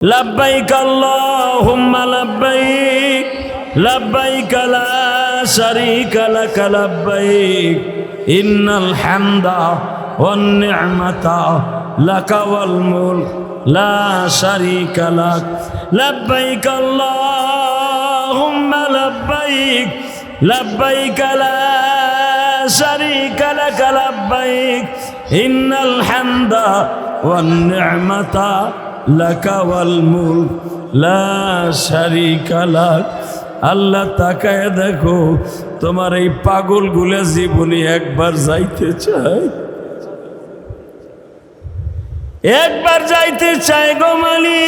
لبيك اللهم لبيك لبيك لا شريك لك لبيك إن الحمد والنعمة لك والملك لا شريك لك لبيك اللهم لبيك لبيك لا شريك لك لبيك إن الحمد والنعمة لك والملك لا شريك لك। আল্লাহ তাকায় দেখো তোমার এই পাগল গুলা জীবনে একবার যাইতে চায়, একবার যাইতে চায় গো মালিক।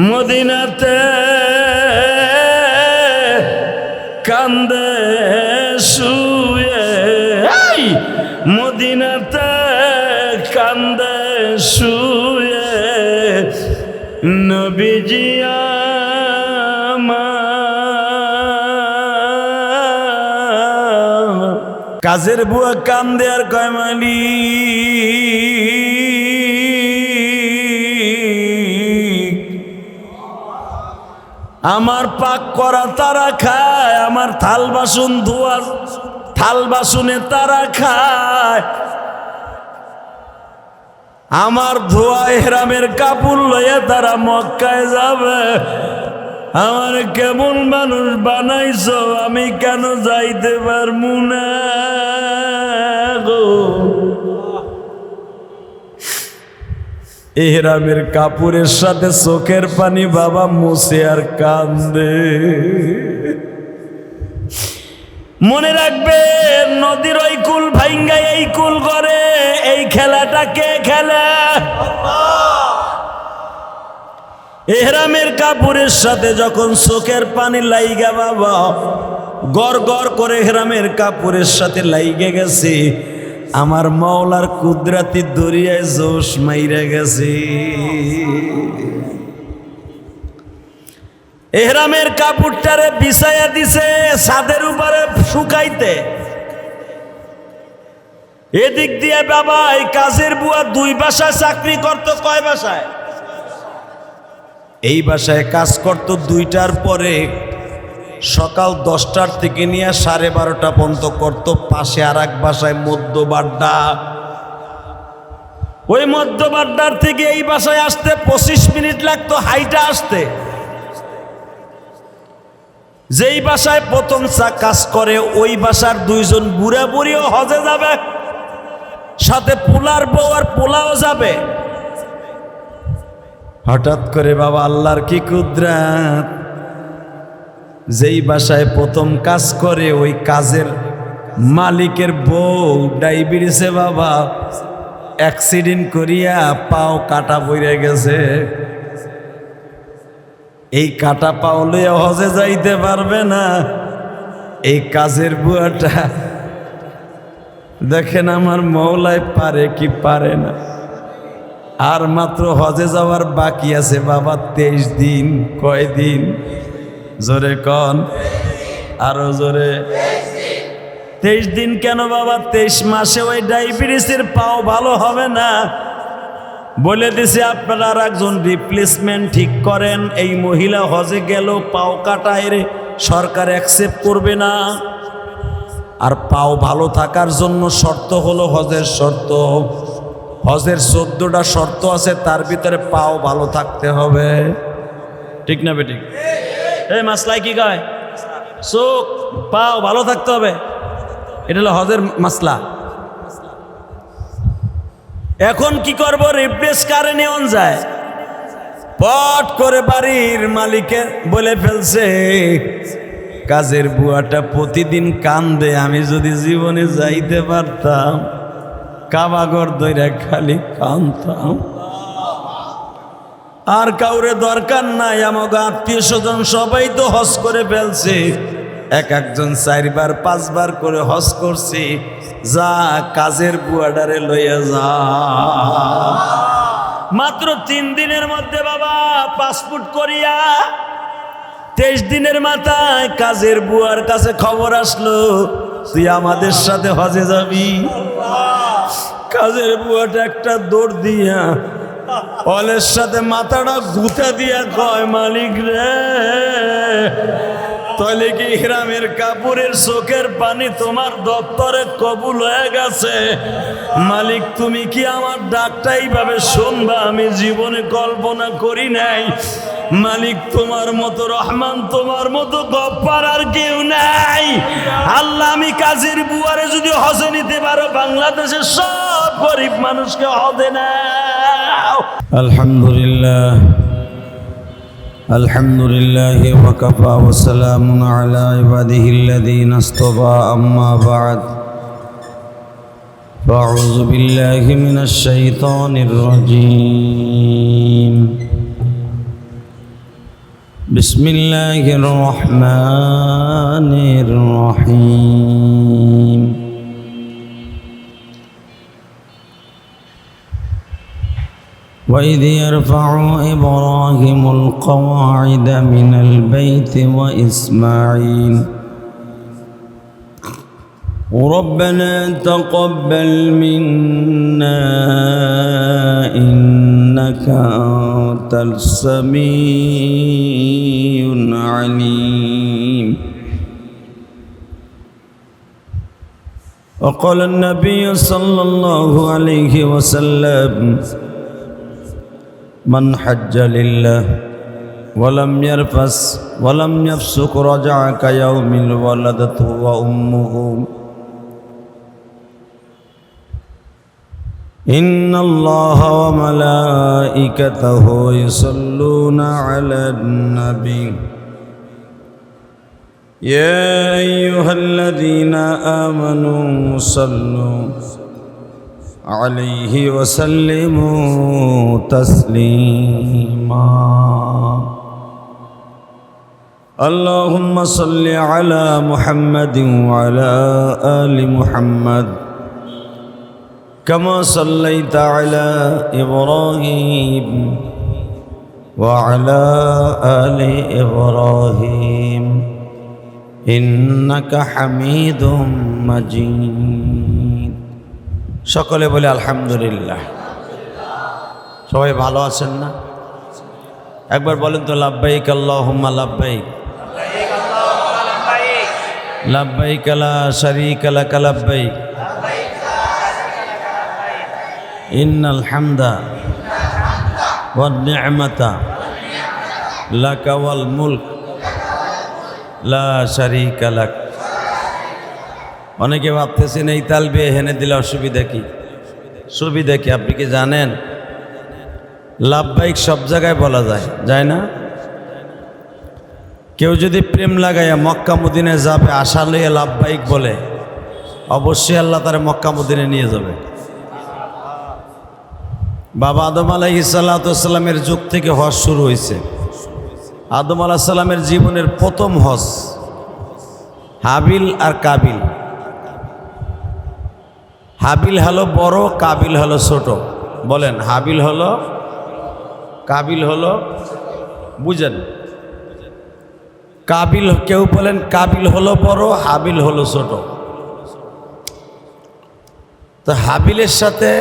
মদিনাতে কান্দে শুয়ে, মদিনাতে কান্দে শুয়ে নবীজি আমার। কাজের বুয়া কান্দে আর কয় মালিক আমার পাক করা তারা খায়, আমার থাল বাসন ধোয়া থাল বাসনে তারা খায়, আমার ধোয়া ইহরামের কাপড় লইয়া তারা মক্কায় যাবে। আমার কেমন মানুষ বানাইছো, আমি কেন যাইতে পারবো না গো? ইহরামের কাপড়ের সাথে চোখের পানি বাবা মুছে আর কান্দে। মনে রাখবে নদীর ওই কুল ভাঙ্গা এই কুল করে, এই খেলাটা কে খেলে? ইহরামের কাপড়ের সাথে যখন চোখের পানি লাইগা বাবা গড় গড় করে ইহরামের কাপড়ের সাথে লাইগে গেছে, আমার মাওলার কুদরতি দরিয়ায় জোশ মাইরা গেছে। ইহরামের কাপড়টারে বিছাইয়া দিছে ছাদের উপরে শুকাইতে। এদিক দিয়ে বাবা এই কাজের বুয়া দুই বাসায় চাকরি করত। কয় বাসায়? এই বাসায় কাজ করত 2টার পরে, সকাল 10টার থেকে নিয়ে 12:30 পর্যন্ত করত। পাশে আর এক বাসায় মধ্যবাড্ডা, ওই মধ্যবাড্ডার থেকে এই বাসায় আসতে 25 মিনিট লাগতো হাইটা আসতে। যেই বাসায় প্রথম কাজ করে ওই বাসার 2জন বুড়া বুড়িও হজে যাবে, সাথে পোলার বউ আর পোলাও যাবে। হঠাৎ করে বাবা আল্লাহর কি কুদরত, যেই বাসায় প্রথম কাজ করে ওই কাজের মালিকের বউ ডায়াবেটিসে বাবা অ্যাক্সিডেন্ট করিয়া পাও কাটা পড়ে গেছে। এই কাটা পাও লইয়া হজে যাইতে পারবে না। এই কাজের বুয়াটা দেখেন আমার মওলায় পারে কি পারে না। আর মাত্র হজে যাওয়ার বাকি আছে বাবা 23 দিন। কয় দিন? জোরে কন, আরো জোরে। 23 দিন কেন বাবা? 23 মাসে ওই ডায়াবেটিসের পাও ভালো হবে না। বলে দিছে আপনারা আর একজন রিপ্লেসমেন্ট ঠিক করেন। এই মহিলা হজে গেল পাও কাটা, এর সরকার অ্যাকসেপ্ট করবে না। আর পাও ভালো থাকার জন্য শর্ত হলো হজের শর্ত, হজের 14টা শর্ত আছে, তার ভিতরে পাও ভালো থাকতে হবে। ঠিক না বেঠিক? এই মাসলাই কি কয়? চোখ পাও ভালো থাকতে হবে, এটা হলো হজের মাসলা। এখন কি করব? রিপ্লেস কারে নেওয়া যায়? পট করে বাড়ির মালিকে বলে ফেলছে, কাজের বুয়াটা প্রতিদিন কান্দে, আমি যদি জীবনে যাইতে পারতাম কাবাগর দইরা খালি কান্দতাম। আর কাউরে দরকার নাই, আমাকে আত্মীয় স্বজন সবাই তো হজ করে ফেলছে। একজন 4বার 5বার করে হজ করছি। যা কাজের বুয়াডারে লইয়া যা। মাত্র 3 দিনের মধ্যে বাবা পাসপোর্ট করিয়া 23 দিনের মাথায় কাজের বুয়ার কাছে খবর আসলো, তুই আমাদের সাথে হজে যাবি। কাজের বুয়াটা একটা দৌড় দিয়া অলের সাথে মাথাটা গুঁতা দিয়া কয়, মালিক রে, তাহলে কি হিরামের কাপুরের চোখের পানি তোমার দপ্তরে কবুল হয়ে গেছে? মালিক, তুমি কি আমার ডাকটা এইভাবে শুনবা? আমি জীবনে কল্পনা করি নাই। মালিক, তোমার মতো রহমান, তোমার মতো গফফার আর কেউ নাই। আল্লাহ, আমি কাজের বুয়ারে যদি হজে নিতে পারো, বাংলাদেশের সব গরিব মানুষকে হজে নাও। আলহামদুলিল্লাহ, আলহামদুলিল্লাহি ওয়া কাফা ওয়া সালামুন আলা ইবাদিহিল্লাযীনা ইসতাফা, আম্মা বা'দ। আউযু বিল্লাহি মিনাশ শাইতানির রাজীম। বিসমিল্লাহির রহমানির রহিম। وإذ يرفع إبراهيم القواعد من البيت وإسماعيل ربنا تقبل منا إنك أنت السميع العليم. وقال النبي صلى الله عليه وسلم من حج لله ولم يرفث ولم يفسق رجع كيوم ولدته وأمه. إن الله وملائكته يصلون على النبي يا أيها الذين آمنوا صلوا عليه وسلموا تسليما. اللهم صل على محمد وعلى آل محمد كما صليت على إبراهيم وعلى آل إبراهيم إنك حميد مجيد. সকলে বলে আলহামদুলিল্লাহ। সবাই ভালো আছেন না? একবার বলেন তো, লাব্বাইক আল্লাহুম্মা লাব্বাইক, লাব্বাইক লা শারীকা লাক লাব্বাইক, ইন্নাল হামদা ওয়ান নি'মাতা লাকা ওয়াল মুলক লা শারীকা লাক। অনেকে ভাবতেছেন এই তালবিয়া হেনে দিলে অসুবিধা কি? সুবিধা কি? আপনি কি জানেন লাব্বাইক সব জায়গায় বলা যায়, যায় না? কেউ যদি প্রেম লাগাইয়া মক্কা মদিনায় যাবে, আশা লইয়া লাব্বাইক বলে, অবশ্যই আল্লাহ তারে মক্কা মদিনায় নিয়ে যাবে। বাবা আদম আলাইহিস সালাতু সালামের যুগ থেকে হজ শুরু হয়েছে। আদম আলাইহিস সালামের জীবনের প্রথম হজ, হাবিল আর কাবিল। হাবিল হলো বড়, কাবিল হলো ছোট। বলেন, হাবিল হলো, কাবিল হলো, বুঝেন? কাবিল, কেউ বলেন কাবিল হলো বড়, হাবিল হলো ছোট। তো হাবিলের সাথে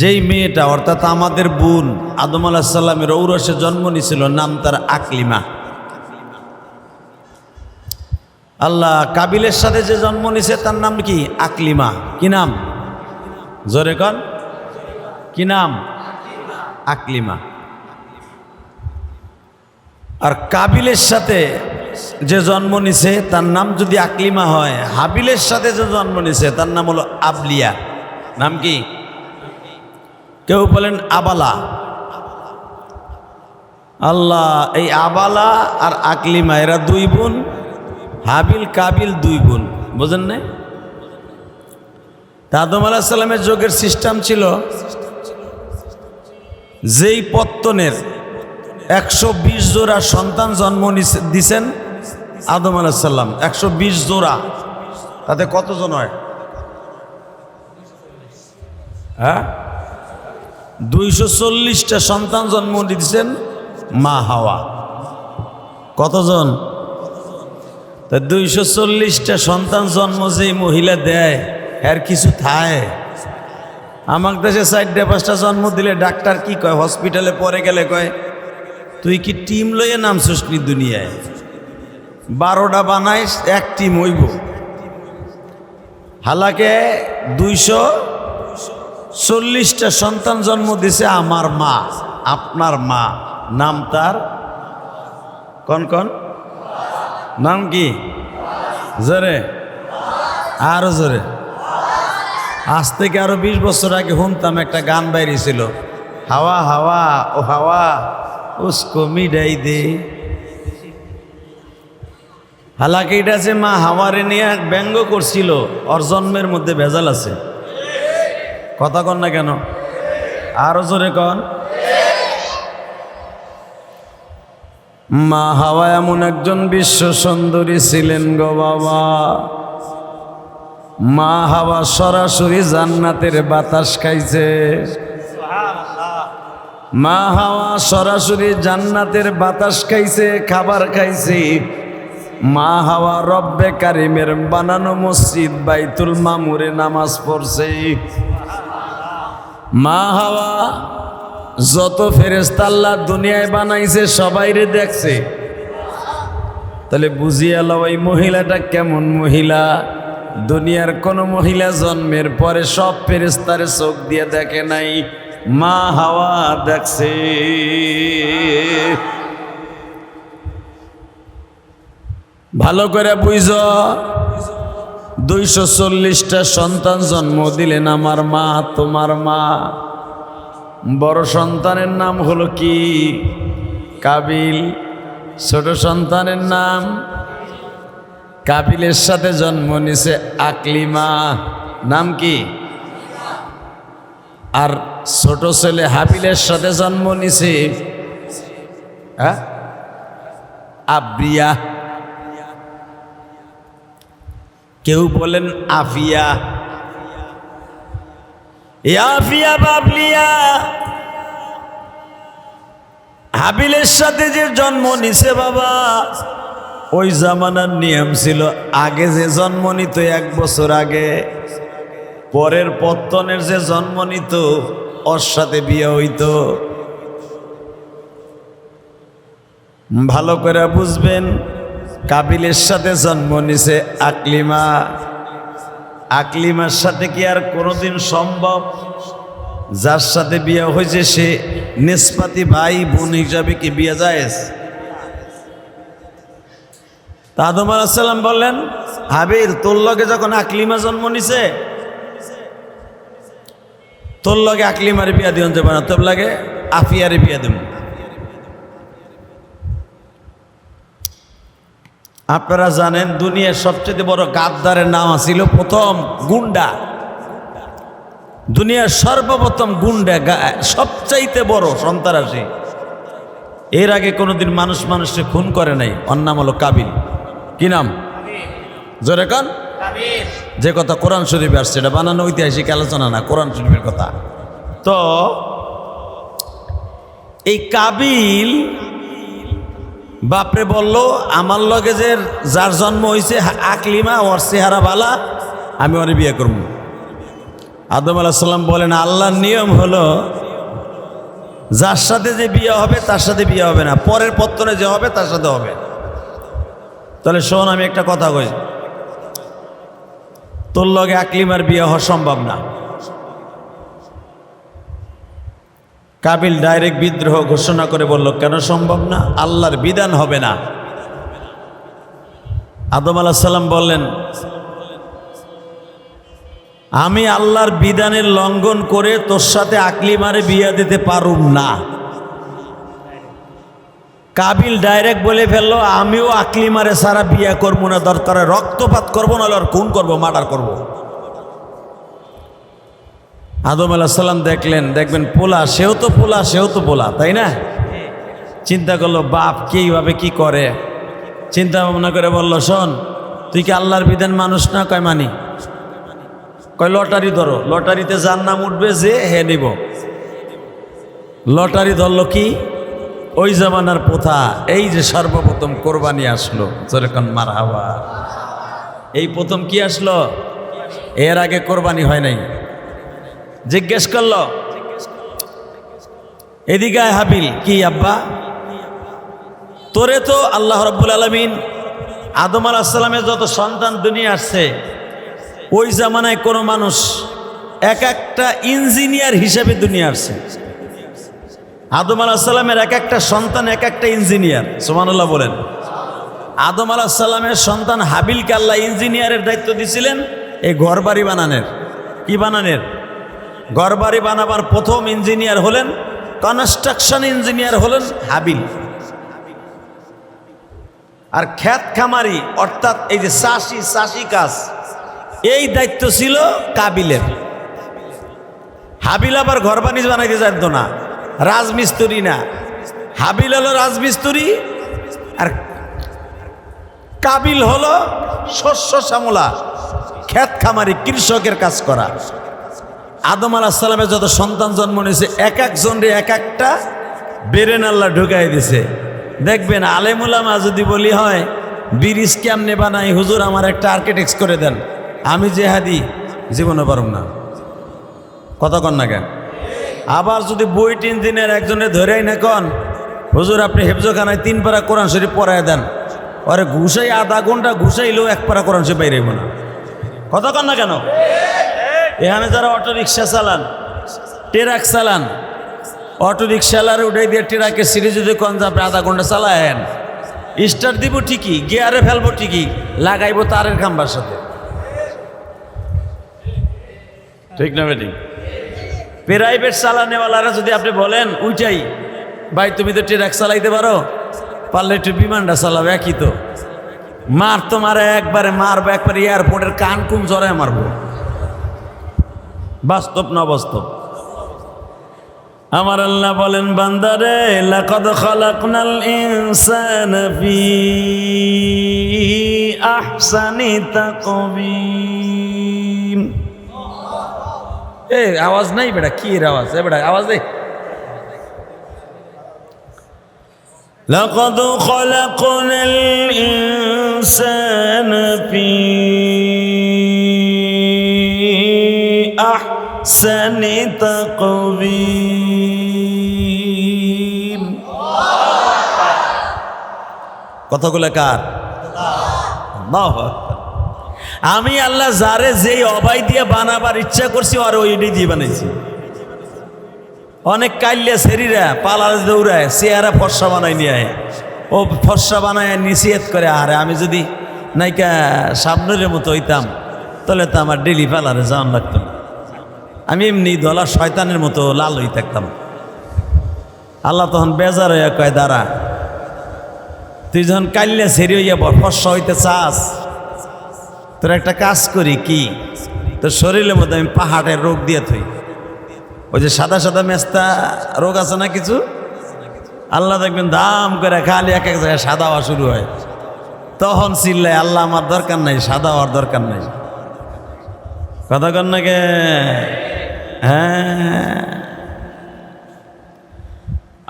যেই মেয়েটা, অর্থাৎ আমাদের বোন আদম আলাইহিস সালামের ঔরসে জন্ম নিয়েছিল, নাম তার আকলিমা। আল্লাহ কাবিলের সাথে যে জন্ম নিছে তার নাম কি? আকলিমা। কি নাম? জোরে কন, কি নাম? আকলিমা। আর কাবিলের সাথে যে জন্ম নিছে তার নাম যদি আকলিমা হয়, হাবিলের সাথে যে জন্ম নিছে তার নাম হলো আবলিয়া। নাম কি? কেউ বলেন আবালা। আল্লাহ, এই আবালা আর আকলিমা এরা দুই বোন, হাবিল কাবিল দুই বোন, বোঝেন না? আদম আলাইহিস সালামের যুগের সিস্টেম ছিল, যেই পত্তনের 120 জোড়া সন্তান জন্ম দিছেন আদম আলাইহিস সালাম, 120 জোড়া, তাতে কতজন হয়? হ্যাঁ, 240টা সন্তান জন্ম দিয়েছেন মা হাওয়া। কতজন? তা 240টা সন্তান জন্ম যে মহিলা দেয়, এর কিছু থায়। আমার দেশে 4-5টা জন্ম দিলে ডাক্তার কি কয়, হসপিটালে পরে গেলে কয় তুই কি টিম লইয়ে নামছিস নি দুনিয়ায়? 12টা বানাইস, এক টিম হইব। হালাকে 240টা সন্তান জন্ম দিছে আমার মা, আপনার মা। নাম তার কন নাম কি? জোরে, আরো জোরে। আজ থেকে আরো 20 বছর আগে শুনতাম একটা গান বাইরেছিল, হাওয়া হাওয়া ও হাওয়া উসকো মিডাই দে। হালাকি এটা যে মা হাওয়ারে নিয়ে ব্যঙ্গ করছিল, ওর জন্মের মধ্যে ভেজাল আছে। কথা কন না কেন? আরো জোরে কন। মা হাওয়া এমন একজন বিশ্ব সুন্দরী ছিলেন গো বাবা। মা হাওয়া সরাসরি জান্নাতের বাতাস খাইছে। মা হাওয়া সরাসরি জান্নাতের বাতাস খাইছে, খাবার খাইছে। মা হাওয়া রব্বে কারিমের বানানো মসজিদ বাইতুল মামুরে নামাজ পড়ছে। মা হাওয়া যত ফেরেশতা আল্লাহ দুনিয়ায় বানাইছে সবাইরে দেখছে। তাহলে বুঝিয়ে লও এই মহিলাটা কেমন মহিলা। দুনিয়ার কোন মহিলা জন্মের পরে সব ফেরেশতারে চোখ দিয়ে দেখে নাই, মা হাওয়া দেখছে। ভালো করে বুঝ, 240টা সন্তান জন্ম দিলেন আমার মা, তোমার মা। বড় সন্তানের নাম হলো কি? কাবিল। ছোট সন্তানের নাম? কাবিলের সাথে জন্ম নিছে আকলিমা। নাম কি? আর ছোট ছেলে হাবিলের সাথে জন্ম নিছে আব্রিয়া। কেউ বলেন আফিয়া। আফিয়া বাবলিয়া। হাবিলের সাথে যে জন্ম নিছে বাবা, ওই জামানার নিয়ম ছিল আগে যে জন্ম নিত 1 বছর আগে, পরের পত্তনের যে জন্ম নিত ওর সাথে বিয়ে হইত। ভালো করে বুঝবেন, কাবিলের সাথে জন্ম নিছে আকলিমা। আকলিমার সাথে কি আর কোনোদিন সম্ভব? যার সাথে বিয়ে হয়েছে সে নিসপাতি ভাই বোন হিসাবে কি বিয়ে যায়? আদম আলাইহিস সালাম বললেন, হাবিল তোর লগে যখন আকলিমা জন্ম নিছে, তোর লগে আকলিমারে বিয়া দিন যাবে না, তোর লাগে আফিয়ারে বিয়া দেব। আপনারা জানেন দুনিয়ার সবচেয়ে বড় গাদ্দারের নাম ছিল প্রথম গুন্ডা। দুনিয়ার সর্বপ্রথম গুন্ডা, সবচাইতে বড় সন্ত্রাসী। এর আগে কোনোদিন মানুষকে খুন করে নাই। ওর নাম হলো কাবিল। কি নাম? জোরে কন। যে কথা কোরআন শরীফে আসছে, এটা বানানো ঐতিহাসিক আলোচনা না, কোরআন শরীফের কথা। তো এই কাবিল বাপরে বলল, আমার লগে যে যার জন্ম হয়েছে আকলিমা, ওর চেহারা বালা, আমি ওরে বিয়ে করব। আদম আলাইহিস সালাম বলেন, আল্লাহর নিয়ম হলো যার সাথে যে বিয়ে হবে তার সাথে বিয়ে হবে না, পরের পত্তনে যে হবে তার সাথে হবে। তাহলে শোন, আমি একটা কথা কই, তোর লগে আকলিমার বিয়ে হওয়া সম্ভব না। কাবিল ডাইরেক্ট বিদ্রোহ ঘোষণা করে বলল, কেন সম্ভব না? আল্লাহর বিধান হবে না। আদম আলাইহিস সালাম বললেন, আমি আল্লাহর বিধানের লঙ্ঘন করে তোর সাথে আকলিমারে বিয়ে দিতে পারুম না। কাবিল ডাইরেক্ট বলে ফেললো, আমিও আকলিমারে সারা বিয়ে করবো না, দরকারে রক্তপাত করবো, না আর খুন করবো, মার্ডার করবো। আদম আলাইহিস সালাম দেখবেন পোলা, সেও তো পোলা, তাই না? চিন্তা করলো বাপ কিভাবে কি করে, চিন্তা ভাবনা করে বলল, শোন তুই কি আল্লাহর বিধান মানুষ না? কয় মানি। কয় লটারি ধরো, লটারিতে যার নাম উঠবে যে হে নিব। লটারি ধরলো কি? ওই জামানার প্রথা, এই যে সর্বপ্রথম কোরবানি আসলো, যেরকম মারহাবা। এই প্রথম কি আসলো? এর আগে কোরবানি হয় নাই। জিজ্ঞেস করল, এদিকে আয় হাবিল, কি আব্বা? তোরে তো আল্লাহ রাব্বুল আলামিন আদম আলাইহিস সালামের যত সন্তান দুনিয়া আসছে, ওই জামানায় কোনো মানুষ এক একটা ইঞ্জিনিয়ার হিসেবে দুনিয়া আসছে। আদম আলাইহিস সালামের এক একটা সন্তান এক একটা ইঞ্জিনিয়ার। সুবহানাল্লাহ বলেন। আদম আলাইহিস সালামের সন্তান হাবিলকে আল্লাহ ইঞ্জিনিয়ারের দায়িত্ব দিয়েছিলেন এই ঘরবাড়ি বানানোর। কি বানানোর? ঘরবাড়ি বানাবার প্রথম ইঞ্জিনিয়ার হলেন, কনস্ট্রাকশন ইঞ্জিনিয়ার হলেন হাবিল। আর ক্ষেত খামারি অর্থাৎ এই যে চাষি কাজ, এই দায়িত্ব ছিল কাবিলের। হাবিল আবার ঘরবাড়ি বানাইতে জানতো না, রাজমিস্ত্রি না। হাবিল হলো রাজমিস্ত্রি, আর কাবিল হলো শস্য শ্যামলা ক্ষেত খামারি, কৃষকের কাজ করা। আদম আলাইহিস সালামের যত সন্তান জন্ম নিয়েছে, এক একজনরে এক একটা বেরেন আল্লাহ ঢুকাই দিছে। দেখবেন আলেম উলামা যদি বলি হয় ব্রিজ কেমনে বানাই, হুজুর আমার একটা আর্কিটেক্ট করে দেন, আমি জেহাদি জীবনে পারুম না। কথা কন না কেন? আবার যদি বইট ইঞ্জিনিয়ার একজনে ধরেই না কন, হুজুর আপনি হেফজখানায় 3 পারা কোরআন শরীফ পড়ায় দেন, ওরে ঘুষাই আধা ঘন্টা ঘুষাইলেও 1 পারা কোরআন শরীফ বাইরেব না। কথা কন না কেন? এখানে যারা অটো রিক্সা চালান, ট্রাক চালান, অটো রিক্সাওয়ালার উঠাই দিয়ে ট্রাকের সিঁড়ি যদি কন যে আপনি আধা ঘন্টা চালায়েন, স্টার্ট দিব ঠিকই, গিয়ারে ফেলবো ঠিকই, লাগাইবো তারের খাম্বার সাথে। ঠিক না বেটি? প্রাইভেট চালানেওয়ালারা যদি আপনি বলেন উঠাই, ভাই তুমি তো ট্রাক চালাইতে পারো, পারলে একটু বিমানটা চালাবে, একই তো। মার তো মারে, একবারে মারবো, একবারে এয়ারপোর্টের কান কুম জড়ায় মারবো। বাস্তব না বাস্তব? আমার আল্লাহ বলেন, বান্দারে লাকাদ খালাকনাল ইনসানা ফি আহসানি তাকওয়িম। এই আওয়াজ নাই বেটা, কি এর আওয়াজ? এ বেটা আওয়াজ দে। লাকাদ খালাকনাল ইনসানা ফি আহসানি তাকওয়িম। কথাগুলো কার? আল্লাহু আকবার। আমি আল্লাহ যারে যেই অবাই দিয়ে বানাবার ইচ্ছা করছি আর ওইটাই দিয়ে বানাইছি। অনেক কাইলে সেরিরা পালার দৌড়ায়, চেহারা ফর্সা বানাই নিয়ে, ও ফর্সা বানায় নিষেধ করে, আরে আমি যদি নাইকা সামনের মতো হইতাম তাহলে তো আমার ডেলি পালারে যাওয়ান লাগতো না, আমি এমনি দলা শয়তানের মতো লাল হয়ে থাকতাম। আল্লাহ তখন বেজার হইয়া কয়, দাঁড়া, তুই যখন কাইলে সেরি হইয়া ফর্সা হইতে চাস, তোর একটা কাজ করি, কি তোর শরীরের মধ্যে আমি পাহাড়ের রোগ দিয়ে থই। ওই যে সাদা সাদা মেস্তা রোগ আছে না কিছু, আল্লাহ দেখবেন দাম করে খালি এক এক জায়গায় সাদা হওয়া শুরু হয়। তখন চিল্লায়, আল্লাহ আমার দরকার নাই, সাদা হওয়ার দরকার নাই। কথা কন না কে? হ্যাঁ,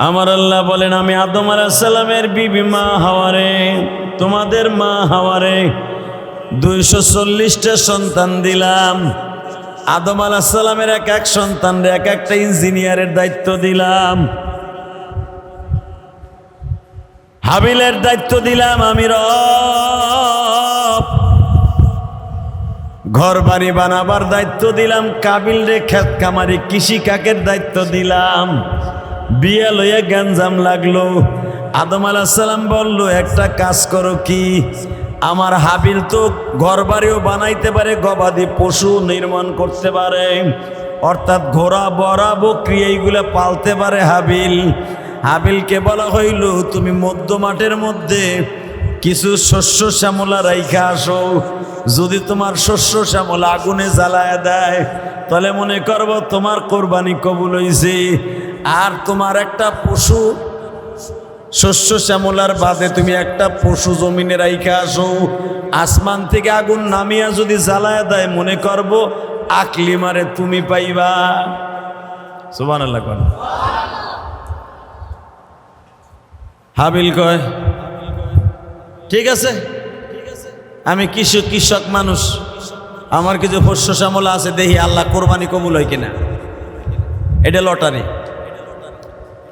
আমার আল্লাহ বলেন, আমি আদম আলাইহিস সালামের বিবি মা হাওয়ারে, তোমাদের মা হাওয়ারে 240টা সন্তান দিলাম। আদম আলাইহিস সালামের এক এক সন্তানরে এক একটা ইঞ্জিনিয়ারের দায়িত্ব দিলাম। হাবিলের দায়িত্ব দিলাম আমি রব। ঘর বাড়ি বানাবার দায়িত্ব দিলাম কাবিল রে, ক্ষেত খামারি কৃষি কাকের দায়িত্ব দিলাম। বিয়ে লইয়া গ্যাঞ্জাম লাগলো। আদম আলাইহিস সালাম বলল, একটা কাজ করো, কি? আমার হাবিল তো ঘর বাড়িও বানাইতে পারে, গবাদি পশু নির্মাণ করতে পারে, অর্থাৎ ঘোড়া বড়া বকরি এইগুলা পালতে পারে হাবিল। হাবিলকে বলা হইল, তুমি মধ্য মাঠের মধ্যে কিছু শস্য শ্যামলা রাইখা আসো, যদি তোমার শস্য শ্যামলা আগুনে জ্বালায় দেয় তাহলে মনে করবো তোমার কোরবানি কবুল হইছে। আর তোমার একটা পশু, শস্য শ্যামলার বাদে তুমি একটা পশু জমিনে রাইখা আসো, আসমান থেকে আগুন নামিয়া যদি জ্বালায় দেয় মনে করবো আকলি মারে তুমি পাইবা। সুবহানাল্লাহ। কোন হাবিল কয়, ঠিক আছে, আমি কৃষক মানুষ, আমার কিছু শস্য শ্যামলা আছে, দেখি আল্লাহ কোরবানি কবুল হয় কিনা। এটা লটারি।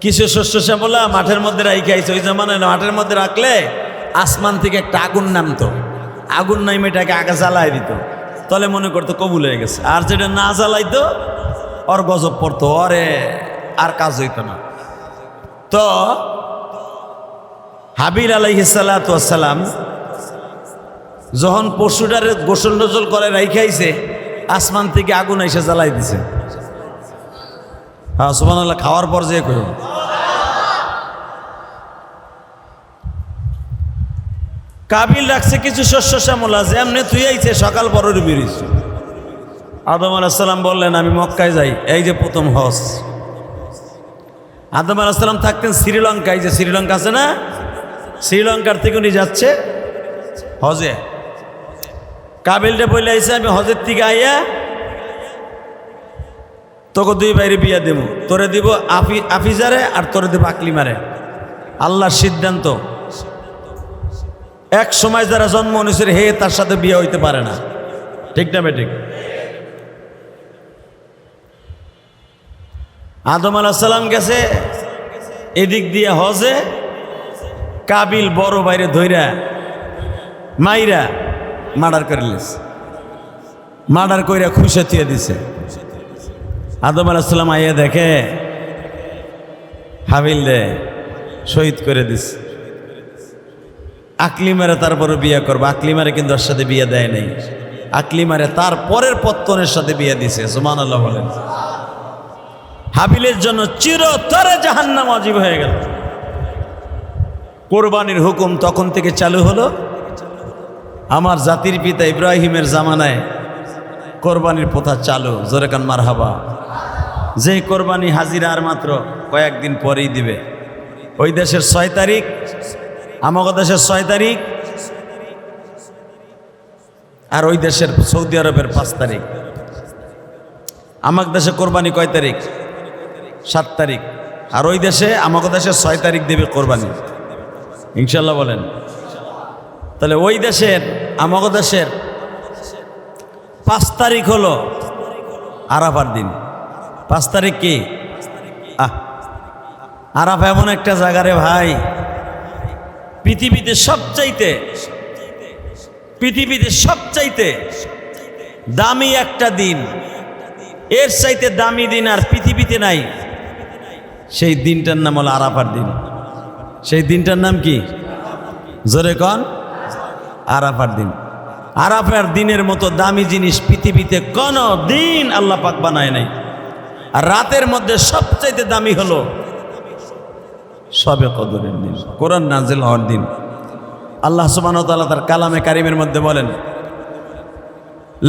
কিছু শস্য শ্যামলা মাঠের মধ্যে রাখি আইছে, ওই জামানায় মাঠের মধ্যে রাখলে আসমান থেকে একটা আগুন নামতো, আগুন নামে এটাকে আগে জ্বালাই দিত, তাহলে মনে করতো কবুল হয়ে গেছে। আর যেটা না জ্বালাইতো ওর গজব পড়তো, ওরে আর কাজ হইতো না। তো হাবিল আলাইহিস সালাতু ওয়াস সালাম যখন পশুটারে গোসল টোসল করে রাইখাইছে, আসমান থেকে আগুন এসে জ্বালাই দিছে। হ্যাঁ সুবহানাল্লাহ, খাওয়ার পর যে কই কাবিল রাখছে কিছু শস্য শ্যামলা, যে এমনি তুই আইছে সকাল পরের বিরিজ। আদম আলাইহিস সালাম বললেন আমি মক্কায় যাই, এই যে প্রথম হজ। আদম আলাইহিস সালাম থাকতেন শ্রীলঙ্কায়, যে শ্রীলঙ্কা আছে না, শ্রীলঙ্কার থেকে উনি যাচ্ছে হজে। কাবিলটা বলে আইছে আমি হজের থেকে আইয়া তোকে দুই বাইরে বিয়া দেবো, তোরে দিব আফিজারে আর তোরে দেব আকলিমারে। আল্লাহর সিদ্ধান্ত, এক সময় যারা জন্ম অনুসারে হে তার সাথে বিয়ে হইতে পারে না, ঠিক না বেঠিক? আদম আলাইহিস সালাম গেছে এদিক দিয়ে হজে, কাবিল বড় বাইরে ধইরা মাইরা মার্ডার করে লিস, মার্ডার কইরা খুশে থিয়ে দিছে। আদম আলাইহিস সালাম আইয়া দেখে হাবিল রে শহীদ করে দিছে। আকলিমারে তারপরে বিয়ে করবো, আকলিমারে কিন্তু ওর সাথে বিয়ে দেয় নাই, আকলিমারে তার পরের পত্তনের সাথে বিয়ে দিছে। সুবহানাল্লাহ বলেন। হাবিলের জন্য চিরতরে জাহান্নাম ওয়াজিব হয়ে গেল। কোরবানির হুকুম তখন থেকে চালু হলো। আমার জাতির পিতা ইব্রাহিমের জামানায় কোরবানির প্রথা চালু। জোরে কান মারহাবা। যে কোরবানি হাজিরা আর মাত্র কয়েকদিন পরেই দিবে। ওই দেশের 6 তারিখ, আমাদের দেশের 6 তারিখ, আর ওই দেশের সৌদি আরবের 5 তারিখ। আমার দেশে কোরবানি কয় তারিখ? 7 তারিখ। আর ওই দেশে আমাদের দেশে 6 তারিখ দেবে কোরবানি, ইনশাল্লাহ বলেন। তাহলে ওই দেশের আমাদের দেশের 5 তারিখ হলো আরাফার দিন। 5 তারিখ কি? আরাফা এমন একটা জায়গারে ভাই, পৃথিবীতে সবচাইতে দামি একটা দিন, এর চাইতে দামি দিন আর পৃথিবীতে নাই। সেই দিনটার নাম হলো আরাফার দিন। সেই দিনটার নাম কি? জোরে কন। আরাফার দিন। আরাফার দিনের মতো দামি জিনিস পৃথিবীতে কোনো দিন আল্লাহ পাক বানায় নাই। আর রাতের মধ্যে সবচাইতে দামি হলো শবে কদরের দিন, কোরআন নাজিল হওয়ার দিন। আল্লাহ সুবহানাহু ওয়া তাআলা তার কালামে কারিমের মধ্যে বলেন,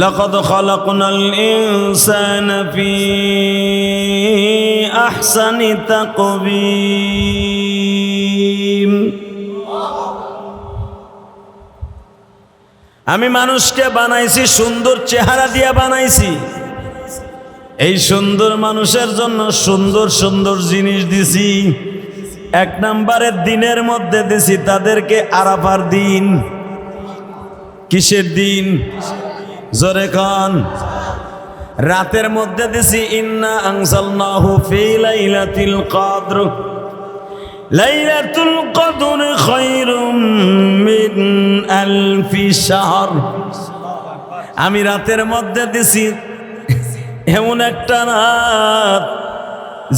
লাকাদ খালাকনাল ইনসানা ফি আহসানি তাকবীম। আমি মানুষকে বানাইছি সুন্দর চেহারা দিয়ে বানাইছি। এই সুন্দর মানুষের জন্য সুন্দর সুন্দর জিনিস দিছি। 1 নম্বরের দিনের মধ্যে দিছি তাদেরকে আরাফার দিন। কিসের দিন? জোরে কন। রাতের মধ্যে দিছি ইন্না আনজালনাহু ফি লাইলাতিল কদর। লাইলাতুল কদর খায়রুম মিন আলফি শাহর। আমি রাতের মধ্যে দিছি এমন একটা রাত,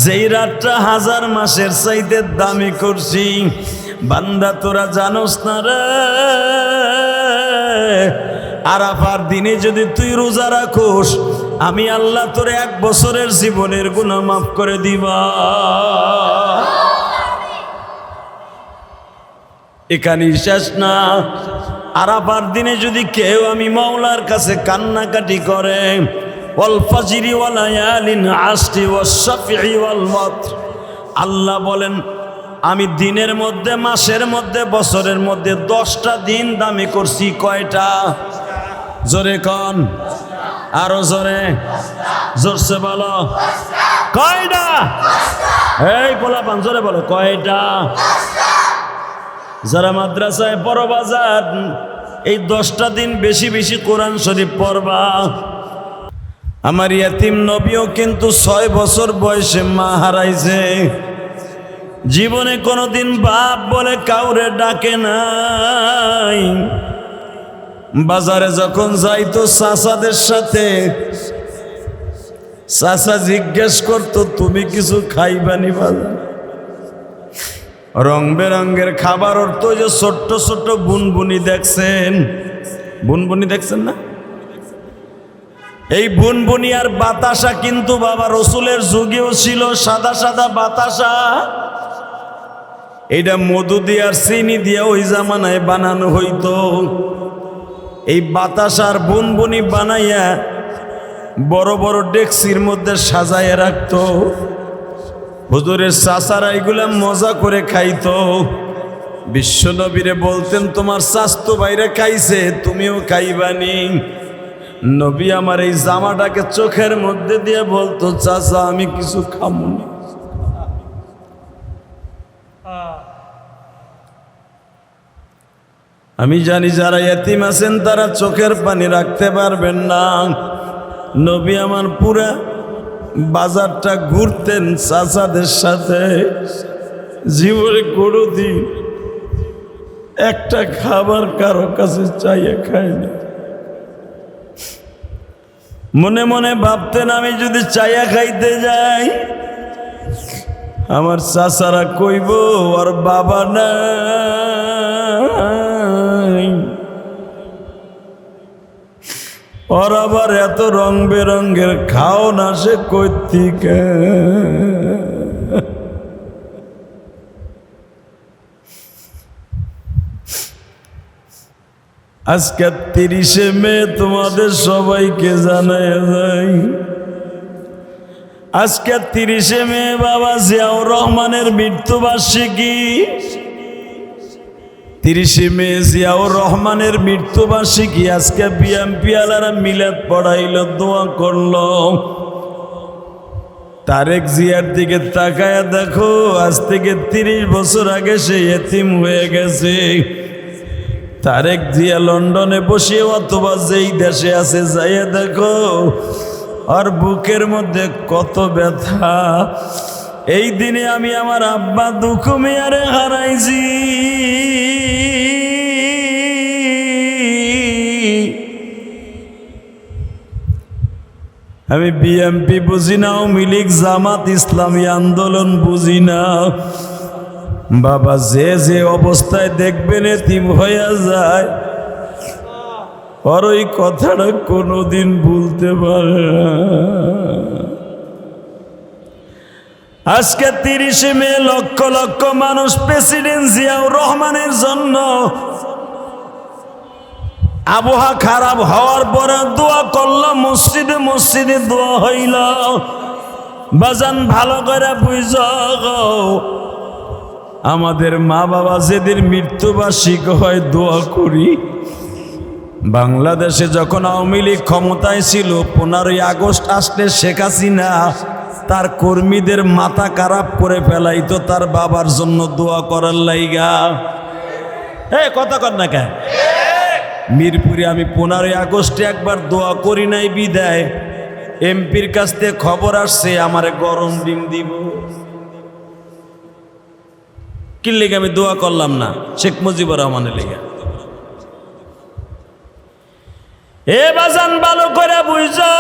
যেই রাতটা 1000 মাসের চাইতে দামি করছি। বান্দা তোরা জানোস না রে, আরাফার দিনে যদি তুই রোজা রাখোস, আমি আল্লাহ তোরে 1 বছরের জীবনের গুনাহ মাফ করে দিবা। এখানে শেষ না। আরাফার দিনে যদি কেউ আমি মাওলার কাছে কান্নাকাটি করে, ওয়াল ফাজরি ওয়া লায়ালিন আশরি ওয়াশ শাফঈ ওয়াল ওয়াতর, আল্লাহ বলেন আমি দিনের মধ্যে, মাসের মধ্যে, বছরের মধ্যে 10টা দিন দামি করছি। কয়টা? জোরে কন, আরো জোরে, জোরসে বলো কয়টা? এই পোলাপান জোরে বলো কয়টা? যারা মাদ্রাসায় পড়ো বাজার, এই 10টা দিন বেশি বেশি কোরআন শরীফ পড়বা। আমার ইয়াতিম নবীও কিন্তু 6 বছর বয়সে মা হারাইছে, জীবনে কোনোদিন বাপ বলে কাউরে ডাকে নাই। বাজারে যখন যাইতো চাচাদের সাথে, চাচা জিজ্ঞেস করতো তুমি কিছু খাইবানি বাজার? রং বেরঙ্গের খাবার, অর্থ যে ছোট্ট ছোট্ট বুনবুনি দেখছেন, বুনবুনি দেখছেন না? এই বুনবুনি আর বাতাসা কিন্তু বাবা রসুলের যুগেও ছিল, সাদা সাদা বাতাসা। এইটা মধু দিয়ে আর চিনি দিয়ে ওই জামানায় বানানো হইতো। এই বাতাসার বুনবুনি বানাইয়া বড় বড় ডেকসির মধ্যে সাজাইয়া রাখতো। হুজুরের চাচারা এগুলা মজা করে খাইতো। বিশ্বনবীরে বলতেন তোমার স্বাস্থ্য বাইরে খাইছে, তুমিও খাইবানি। নবী আমার এই জামাটাকে চোখের মধ্যে দিয়ে বলতো চাচা আমি কিছু খাবো না। আমি জানি যারা এতিম আছেন তারা চোখের পানি রাখতে পারবেন না। নবী আমার পুরা বাজারটা ঘুরতেন চাচাদের সাথে, জীবনে কোনোদিন একটা খাবার কারো কাছে চাইয়া খায়নি। মনে মনে ভাবতেন আমি যদি চাইয়া খাইতে যাই আমার চাচারা কইব ওর বাবা নাই, ওর আবার এত রং বেরঙ্গের খাও না সে কইতিকে। আজকে 30শে মে তোমাদের সবাইকে জানায় যাই, আজকে 30শে মে বাবা জিয়াউর রহমানের মৃত্যুবার্ষিকী। 30শে মে জিয়াউর রহমানের মৃত্যুবার্ষিকী। আজকে বিএমপি আলারা মিলাদ পড়াইল, দোয়া করলো। তারেক জিয়ার দিকে তাকায়া দেখো, আজ থেকে 30 বছর আগে সে এতিম হয়ে গেছে। তারেক জিয়া লন্ডনে বসে অথবা যেই দেশে আছে যাইয়া দেখো আর বুকের মধ্যে কত ব্যথা। এই দিনে আমি আমার আব্বা দুঃখ মেয়ারে হারাইছি। আমি বিএমপি বুঝি না, আওয়ামী লীগ, জামাত, ইসলামী আন্দোলন বুঝি না। বাবা যে যে অবস্থায় দেখবেন এতিম হইয়া যায়, আর ওই কথাটা কোনোদিন ভুলতে পারে না। আজকে 30শে মে লক্ষ লক্ষ মানুষ প্রেসিডেন্ট জিয়াউর রহমানের জন্য আবহাওয়া খারাপ হওয়ার পরে দোয়া করল, মসজিদে মসজিদে দোয়া হইল। বাজান ভালো করে বুঝ, আমাদের মা বাবা যেদিন মৃত্যুবার্ষিকী হয় দোয়া করি। বাংলাদেশে যখন আওয়ামী লীগ ক্ষমতায় ছিল, 15ই আগস্ট আসলে শেখ হাসিনা তার কর্মীদের মাথা খারাপ করে ফেলাইতো তার বাবার জন্য দোয়া করার লাইগা। কথা কর না কেন? মিরপুরে আমি 15ই আগস্টে একবার দোয়া করি নাই বিদায় এমপির কাছ থেকে খবর আসছে আমারে গরম ডিম দিব। কি লেগে আমি দোয়া করলাম না? শেখ মুজিবুর রহমানের লেগে। এ বাজান ভালো করে বুঝো,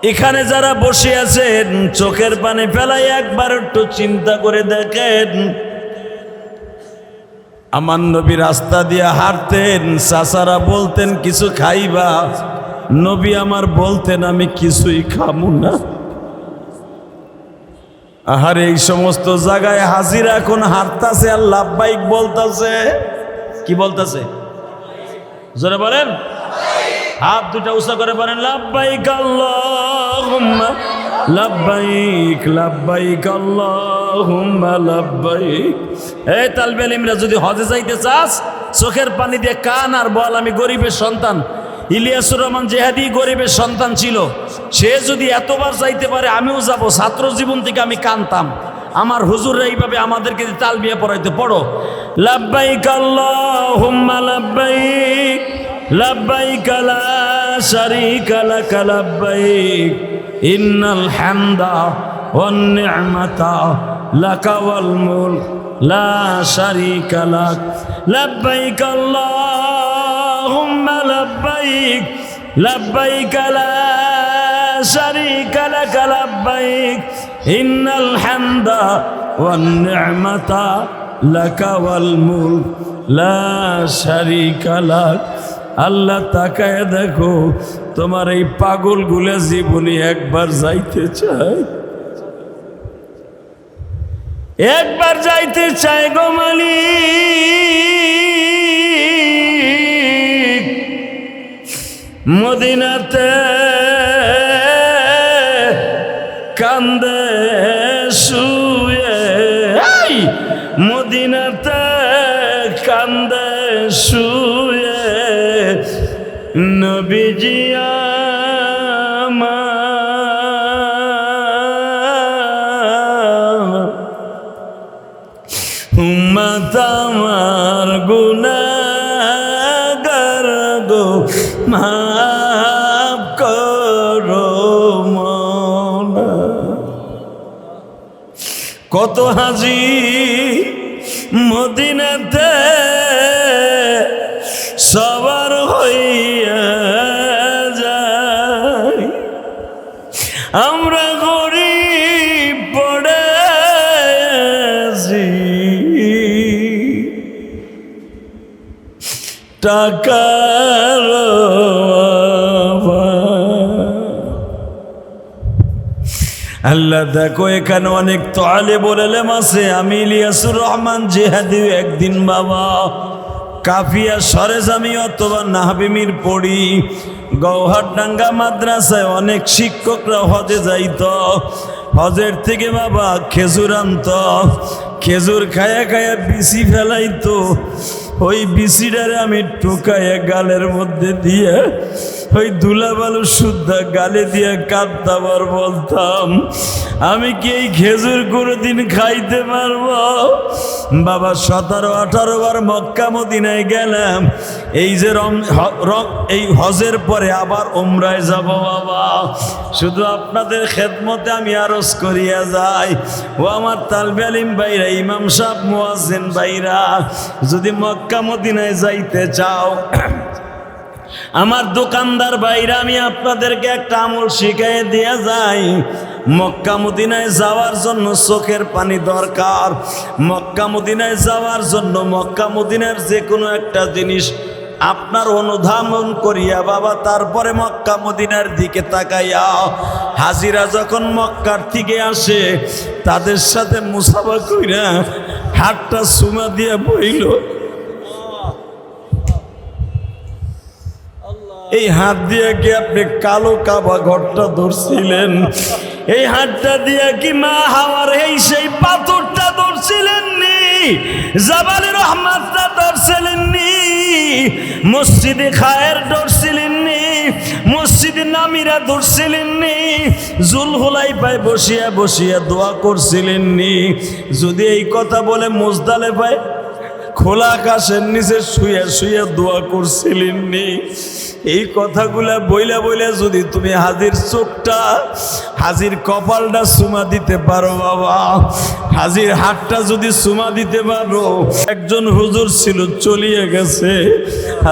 এখানে যারা বসে আছেন চোখের পানি ফেলাই একবার একটু চিন্তা করে দেখেন। আমার নবী রাস্তা দিয়ে হাঁটতেন, চাচারা বলতেন কিছু খাইবা, নবী আমার বলতেন আমি কিছুই খাবো না। আর এই সমস্ত জায়গায় হাজিরা এখন হাঁটতাছে আর লাভবাইক বলতাছে। কি বলতাছে? জোরে বলেন, হাত দুটা উঁচা করে বলেন লাভবাইক আল্লাহুম্মা লাভবাইক, লাভবাইক আল্লাহুম্মা লাভবাইক। এই তালবে ইলমরা যদি হজে যাইতে চাস চোখের পানি দিয়ে কান আর বল আমি গরিবের সন্তান। ইলিয়াসুর রহমান জেহাদি গরিবের সন্তান ছিল, সে যদি এতবার যাইতে পারে আমিও যাব। ছাত্র জীবন থেকে আমি কানতাম, আমার হুজুররা এইভাবে আমাদেরকে তালবিয়া পড়াইতে, পড়ো لبيك اللهم لبيك لبيك لا شريك لك لبيك إن الحمد والنعمة لك والملك لا شريك لك لبيك اللهم لبيك لبيك لا شريك لك لبيك إن الحمد والنعمة لك والملك لا شريك لك আল্লাহ তাকায় দেখো তোমার এই পাগল গুলা জীবনে একবার যাইতে চায় একবার যাইতে চায় গো মালিক মদিনাতে কান্দে শুয়ে মদিনাতে কান্দে শুয়ে নবীজি আমার উম্মত আমার গুনাহগার গো মাফ করো মওলা কত হাজি মদিনাতে সবার হইয়া যায় আমরা গরিব পড়ে আছি টাকার আল্লাহ দেখো এখানে অনেক তালেবুল ইলম আছে আমি ইলিয়াসুর রহমান জিহাদি একদিন বাবা কাফিয়া সরেজামি অথবা নাহবিমির পড়ি গৌহারডাঙ্গা মাদ্রাসায় অনেক শিক্ষকরা হজে যাইত হজের থেকে বাবা খেজুর আনত খেজুর খায়া খায়া বিসি ফেলাইতো ওই বিসিটারে আমি টোকায়া গালের মধ্যে দিয়ে ওই ধুলাবালু শুদ্ধা গালে দিয়ে কাঁদতাম আর বলতাম আমি কি এই খেজুর কোনোদিন খাইতে পারবো বাবা 17-18 বার মক্কা মদিনায় গেলাম এই যে এই হজের পরে আবার উমরায় যাব বাবা শুধু আপনাদের খেদমতে আমি আরজ করিয়া যাই ও আমার তালবে আলিম ভাইরা ইমাম সাহেব মুয়াজ্জিন ভাইরা যদি মক্কা মদিনায় যাইতে চাও আমার দোকানদার ভাইরা আমি আপনাদেরকে একটা আমল শিখাই দিয়া যাই মক্কা মদিনায় যাওয়ার জন্য চোখের পানি দরকার মক্কা মদিনায় যাওয়ার জন্য মক্কা মদিনার যে কোনো একটা জিনিস আপনার অনুধাবন করিয়া বাবা তারপরে মক্কা মদিনার দিকে তাকাইয়া হাজিরা যখন মক্কার থেকে আসে তাদের সাথে মুসাফা কইরা হাতটা চুমা দিয়া বইল এই হাত দিয়ে কি আপনি কালো কাবা ঘরটা ধরছিলেন এই হাতটা দিয়ে কি মা হাওয়ার এই সেই পাথরটা ধরছিলেন নি জাবালে রহমাতটা ধরছিলেন নি মসজিদে খায়ের ধরছিলেন নি মসজিদে নামিরা ধরছিলেন নি জুলহুলাইফায় বসিয়া বসিয়া দোয়া করছিলেন নি যদি এই কথা বলে মুজদালিফায় খোলা আকাশের নিচে শুয়ে শুয়ে দোয়া করছিলেন নি এই কথাগুলা বইলা বইলা যদি তুমি হাজির চোখটা হাজির কপালটা চুমা দিতে পারো বাবা হাজির হাতটা যদি চুমা দিতে পারো একজন হুজুর ছিল চলিয়ে গেছে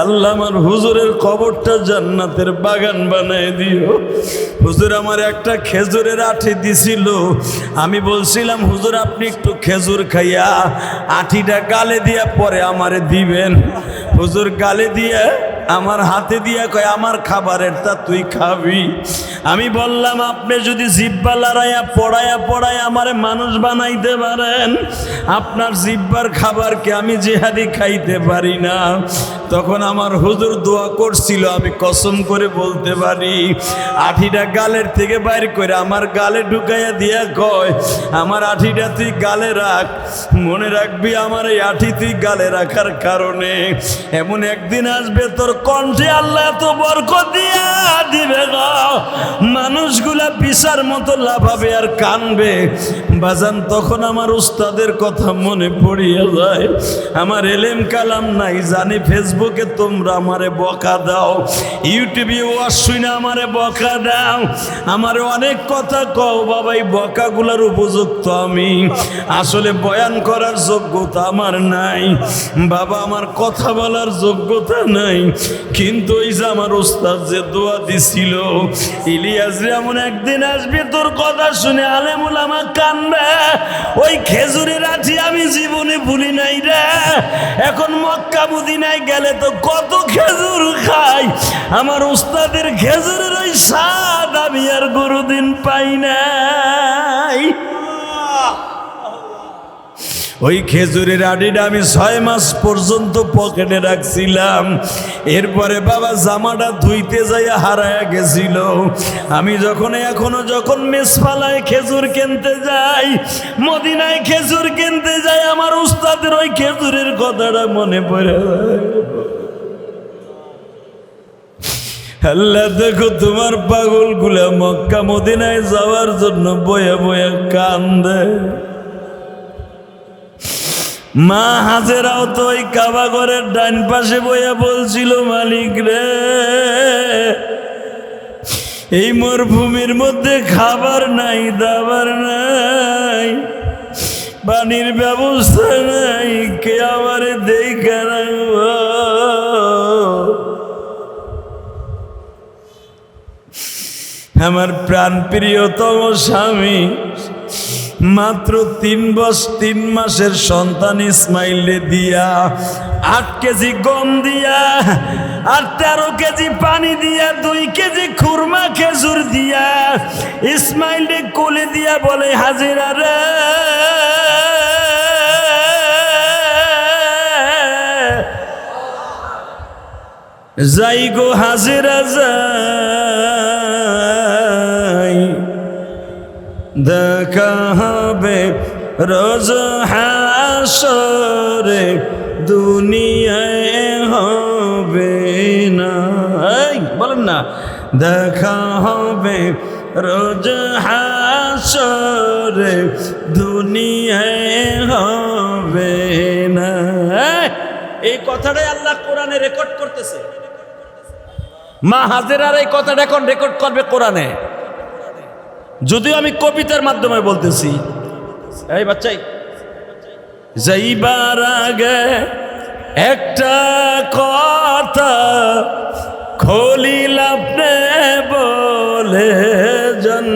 আল্লাহ আমার হুজুরের কবরটা জান্নাতের বাগান বানায় দিও হুজুর আমার একটা খেজুরের আঠি দিছিল আমি বলছিলাম হুজুর আপনি একটু খেজুর খাইয়া আঠিটা গালে দিয়া পরে আমারে দিবেন হুজুর গালে দিয়ে আমার হাতে দিয়া কয় আমার খাবারের তা তুই খাবি আমি বললাম আপনি যদি জিহ্বা লড়াইয়া পড়ায়া আমারে মানুষ বানাইতে পারেন আপনার জিহ্বার খাবারকে আমি জিহাদি খাইতে পারি না তখন আমার হুজুর দোয়া করছিল আমি কসম করে বলতে পারি আঠিটা গালের থেকে বাইর করে আমার গালে ঢুকাইয়া দিয়া কয় আমার আঠিটা তুই গালে রাখ মনে রাখবি আমার এই আঠি তুই গালে রাখার কারণে এমন একদিন আসবে তোর কণ্ঠে আল্লাহ এত বরকত দিয়া দিবে গো মানুষগুলা বিশার মতো লাফাবে আর কানবে বাজান, তখন আমার উস্তাদের কথা মনে পড়িয়া যায়। আমার এলেম কালাম নাই, জানি ফেসবুকে তোমরা আমারে বকা দাও, ইউটিউবে ওয়াজ শুনে আমারে বকা দাও, আমারে অনেক কথা কও বাবা, এই বকাগুলার উপযুক্ত আমি আসলে বয়ান করার যোগ্যতা আমার নাই বাবা, আমার কথা বলার যোগ্যতা নাই। কিন্তু ওই যে আমার উস্তাদ যে দোয়া দিছিল, ইলিয়াস রে এমন একদিন আসবে তোর কথা শুনে আলেম উলামা কানবে, ওই খেজুরের আঠি আমি জীবনে ভুলি নাই রে। এখন মক্কা মদিনায় গেলে তো কত খেজুর খাই, আমার উস্তাদের খেজুরের ওই স্বাদ আমি আর কোনোদিন পাই নাই। ওই খেজুরের আডিটা আমি 6 মাস পর্যন্ত পকেটে রাখছিলাম। এরপরে বাবা জামাটা ধুইতে যাইয়া হারায়া গেছিল। আমি যখন মেসফালায় খেজুর কিনতে যাই, মদিনায় খেজুর কিনতে যাই, আমার উস্তাদের ওই খেজুরের কথাটা মনে পড়ে যায়। আল্লাহ দেখো তোমার পাগলগুলা মক্কা মদিনায় যাওয়ার জন্য বয়া বয়া কান্দে। মা হাজেরাও তো ওই কাবা ঘরের ডান পাশে বইয়া বলছিল, মালিক রে এই মরুভূমির মধ্যে খাবার নাই, দাবার নাই, পানির ব্যবস্থা নাই, কে আমারে দেখা রাখবো। আমার প্রাণ প্রিয়তম স্বামী মাত্র 3 মাসের সন্তান ইসমাইলে দিয়া 8 কেজি গম দিয়া আর 13 কেজি পানি দিয়া 2 কেজি খুরমা খেজুর দিয়া ইসমাইলে কোলে দিয়া বলে, হাজিরা রে যাই গো হাজিরা যাই, দেখা হবে রোজ হাসরে, দুনিয়ায় হবে না। বলেন না, দেখা হবে রোজ হাসরে, দুনিয়ায় হবে না। এই কথাটাই আল্লাহ কোরআনে রেকর্ড করতেছে। মা হাজেরার এই কথাটা এখন রেকর্ড করবে কোরআনে, যদিও আমি কবিতার মাধ্যমে বলতেছি। এই বাচ্চাই যাইবার আগে একটা কথা খলিল আপনি বলে যান,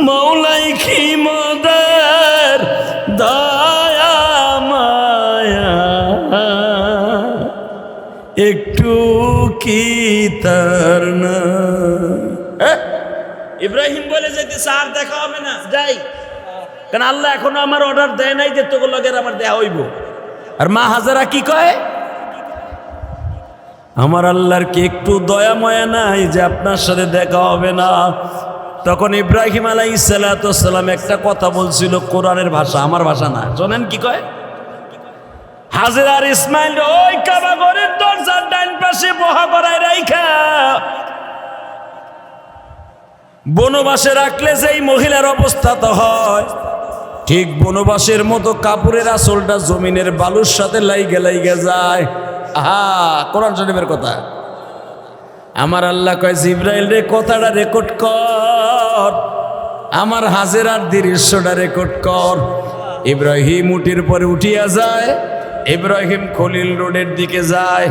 মৌলাই কি মোদের দয়া মায়া একটু কি তার না। ইব্রাহিম বলে যেতেছে আর দেখা হবে না, যাই, কারণ আল্লাহ এখনো আমার অর্ডার দেয় নাই যে তোকে লগের আমার দেয়া হইব। আর মা হাজারা কি কয়, আমার আল্লাহর কি একটু দয়া ময়া নাই যে আপনার সাথে দেখা হবে না। তখন ইব্রাহিম আলাইহিস সালাতু ওয়াস সালাম একটা কথা বলছিল কোরআনের ভাষা, আমার ভাষা না। শোনেন কি কয়, হাজেরা আর ইসমাইল ওই কাবা ঘরের দরজার ডান পাশে বহা করায় রাইখা বনবাসে রাখলে যেই মহিলার অবস্থা তো হয়, ঠিক বনবাসের মতো কাপড়ের আঁচলটা জমিনের বালুর সাথে লাইগে লাইগে যায়। আহা, কোরআন শরীফের কথা। আমার আল্লাহ কয়, জিবরাইল রে কথাটা রেকর্ড কর, আমার হাজেরার দৃশ্যটা রেকর্ড কর। ইব্রাহিম উটির পরে উঠিয়া যায়, ইব্রাহিম খলিল রোডের দিকে যায়।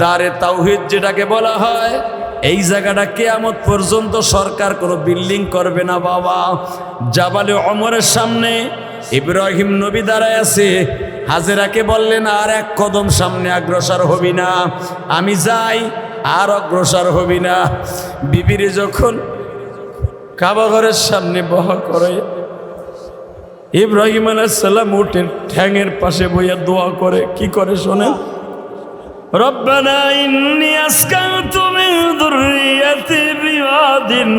দারে তাওহীদ যেটাকে বলা হয়, এই জায়গাটা কিয়ামত পর্যন্ত সরকার কোনো বিল্ডিং করবে না বাবা। জাবালে ওমরের সামনে ইব্রাহিম নবী দাঁড়ায় আছে। হাজেরাকে বললেন, আর 1 কদম সামনে অগ্রসর হবি না, আমি যাই, আর অগ্রসর হবি না। বিবিরে যখন কাবা ঘরের সামনে বহা করে, ইব্রাহিম আলাইহিস সালাম উঠে ঠ্যাঙের পাশে বইয়া দোয়া করে। কি করে শোনেন, রব্বানা ইন্নী আসকানতু মিন যুররিয়্যাতি বিওয়াদিন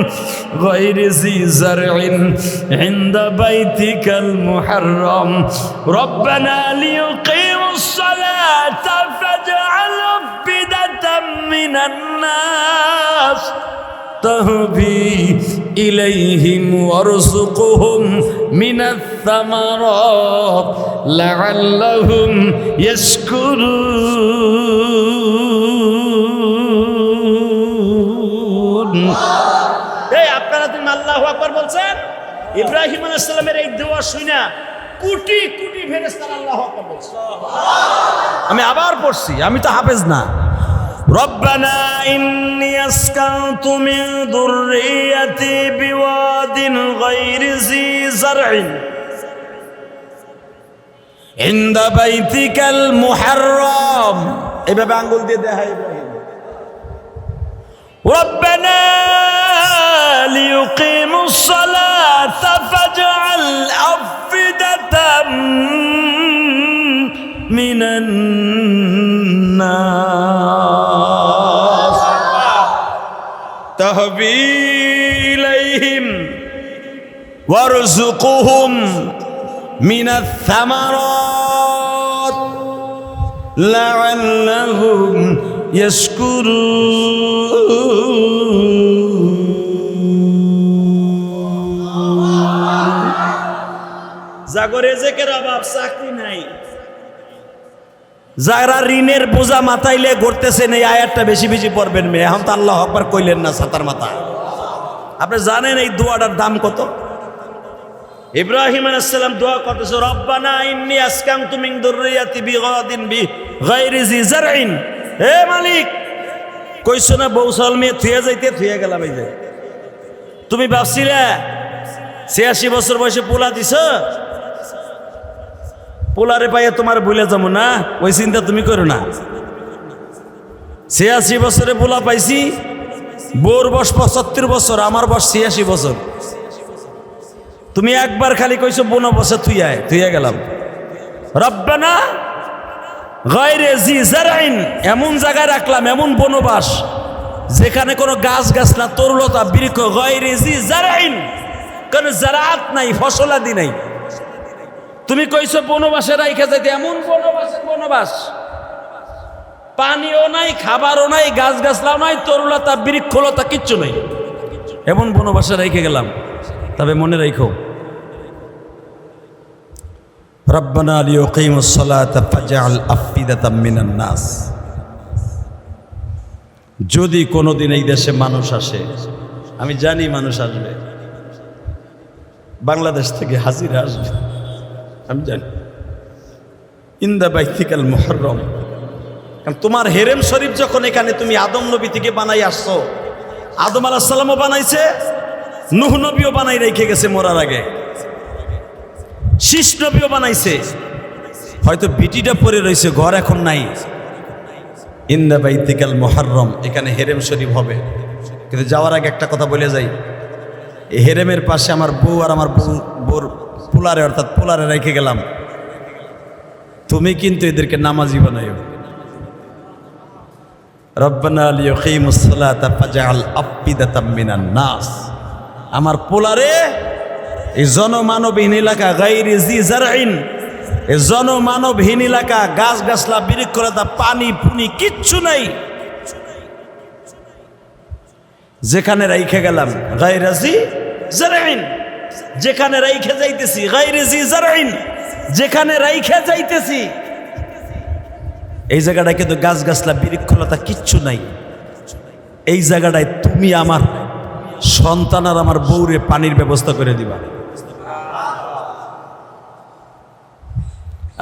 গায়রি যী যারইন ইনদা বাইতিকাল মুহাররম রব্বানা লিয়ুকিমুস সালাতা ফাজআল আফইদাতাম মিনান নাস তাহবি ইলাইহিম ওয়ারযুকহুম মিনাথ থামারাত লাআল্লাহুম ইয়াশকুরুন। এই আপনারা তুমি আল্লাহু আকবার বলছেন, ইব্রাহিম আলাইহিস সালামের এই দোয়া শুনা কোটি কোটি ফেরেশতারা আল্লাহু আকবার বলছে। আমি আবার পড়ছি, আমি তো হাফেজ না। রব্বানা ইন্নী আসকানতু মিন যুররিয়াতি বিওয়াদিন গায়রি যী যারইন ইনদা বাইতিকাল মুহাররম। এভাবে আঙ্গুল দিয়ে দেখায় ইব্রাহিম। রব্বানা লিয়ুকিমুস সালাতা ফাজআল আফইদাতাম মিনান নাস তাহবি ইলাইহিম ওয়ারযুকহুম মিনাথ থামারাত লাআল্লাহুম ইয়াশকুরুন। জাগরে জেকের অভাব, চাকরি নাই, যারা ঋণের বোঝা মাথাইলে ঘুরতেছেন এই আয়াতটা বেশি বেশি পড়বেন। মেয়ে এখন তো আল্লাহু আকবার কইলেন না ছাতার মাথা। আপনি জানেন এই দোয়াটার দাম কত? ইব্রাহিম আলাইহিস সালাম দোয়া করতেছে, রব্বানা ইন্নী আসকানতু মিন যুররিয়াতি বিওয়াদিন বিগাইরি যী যারইন। হে মালিক, কইছো না বৌসাল মেয়ে থুয়ে যাইতে, থুয়ে গেলাম। এই যে তুমি ভাবছিলে 86 বছর বয়সে পোলা দিছ, পোলারে পাইয়া তোমার ভুলে যাবো না, ওই চিন্তা তুমি করো না। 86 বছরে পোলা পাইছি, বোর বয়স 75 বছর, আমার বয়স 86 বছর। তুমি একবার খালি কইছো 15 বছর থুইয়া গেলাম। রব্বানা গায়রি যী যারইন, এমন জায়গায় রাখলাম, এমন বনবাস যেখানে কোনো গাছ না, তরুলতা বৃক্ষ। গায়রি যী যারইন, কোনো জারাত নাই, ফসলাদি নাই। তুমি কইছো বনবাসে রাইখা যাইতে, এমন বনবাস, পানিও নাই, খাবারও নাই, গাছলাও নাই, তরুলতা বৃক্ষলতা কিচ্ছু নাই, এমন বনবাসে রাইখে গেলাম। তবে মনে রাখো, রব্বানা লিয়ুকিমুস সালাতা ফাজআল আফইদাতাম মিনান নাস। যদি কোনোদিন এই দেশে মানুষ আসে, আমি জানি মানুষ আসবে, বাংলাদেশ থেকে হাজিরা আসবে, আমি জানি, ইনদা বাইতিকাল মুহাররম। কারণ তোমার হেরেম শরীফ যখন এখানে তুমি আদম নবী থেকে বানাই আসছো, আদম আলাইহিস সালামও বানাইছে, নূহ নবীও বানাই রেখে গেছে মরার আগে, শীষ নবীও বানাইছে। হয়তো বিটিটা পড়ে রয়েছে, ঘর এখন নাই। ইনদা বাইতিকাল মুহাররম, এখানে হেরেম শরীফ হবে। কিন্তু যাওয়ার আগে একটা কথা বলে যাই, এই হেরেমের পাশে আমার বউ আর আমার বউর পোলারে, অর্থাৎ পোলারে রেখে গেলাম। তুমি কিন্তু এদেরকে নামাজি বানাইও। রব্বানা লিয়ুকিমুস সালাতা ফাজআল আফইদাতাম মিনান নাস। আমার পোলারে এই জনমানবহীন এলাকা, গায়রি যী যারইন, এই জনমানবহীন এলাকা, গাছলা বৃক্ষলতা, পানি পুনি কিচ্ছু নাই, যেখানে রাইখে গেলাম গায়রি যী যারইন, যেখানে রাইখে যাইতেছি, গায়রি যী যারইন, যেখানে রাইখে যাইতেছি, এই জায়গাটায় কিন্তু গাছলা বৃক্ষলতা কিচ্ছু নাই। এই জায়গাটায় তুমি আমার সন্তান আর আমার বউরে পানির ব্যবস্থা করে দিবা।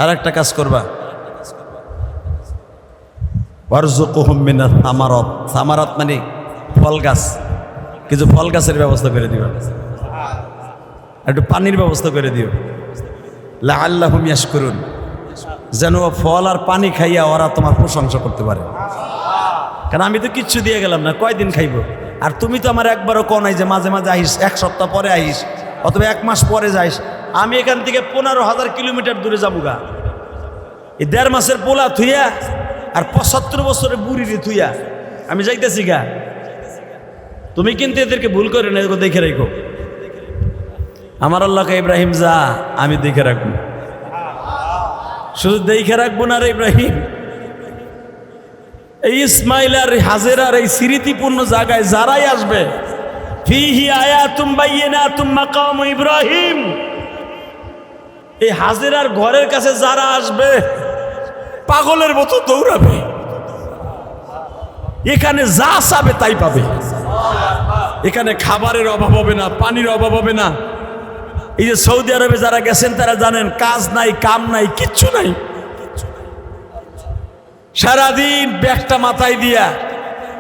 আর একটা কাজ করবা, ওয়ারযুকহুম মিনাথ থামারাত। থামারাত মানে ফল গাছ, কিছু ফল গাছের ব্যবস্থা করে দিবা, একটু পানির ব্যবস্থা করে দিও। লাআল্লাহুম ইয়াশকুরুন, যেন ফল আর পানি খাইয়া ওরা তোমার প্রশংসা করতে পারে। কারণ আমি তো কিচ্ছু দিয়ে গেলাম না, কয়দিন খাইব? আর তুমি তো আমার একবারও কও নাই যে মাঝে মাঝে আইস, এক সপ্তাহ পরে আইস, অথবা 1 মাস পরে যাইস। আমি এখান থেকে 15,000 কিলোমিটার দূরে যাবো গা, এই 1.5 মাসের পোলা থুইয়া আর 75 বছরের বুড়িরে থুইয়া আমি যাইতেছি গা। তুমি কিন্তু এদেরকে ভুল করে না, দেখে রেখো। আমার আল্লাহকে ইব্রাহিম যা, আমি দেখে রাখবো। শুধু দেখে রাখবো না রে ইব্রাহিম, এই ইসমাইল আর হাজেরার এই স্মৃতিপূর্ণ জায়গায় যারাই আসবে, ফিহি আয়াতুম বাইয়িনাতুম মাকাম ইব্রাহিম, এই হাজেরার ঘরের কাছে যারা আসবে পাগলের মতো দৌড়াবে, এখানে যা চাবে তাই পাবে। এখানে খাবারের অভাব হবে না, পানির অভাব হবে না। এই যে সৌদি আরবে যারা গেছেন তারা জানেন, কাজ নাই, কাম নাই, কিচ্ছু নাই। সারাদিন ব্যাগটা মাথায় দিয়া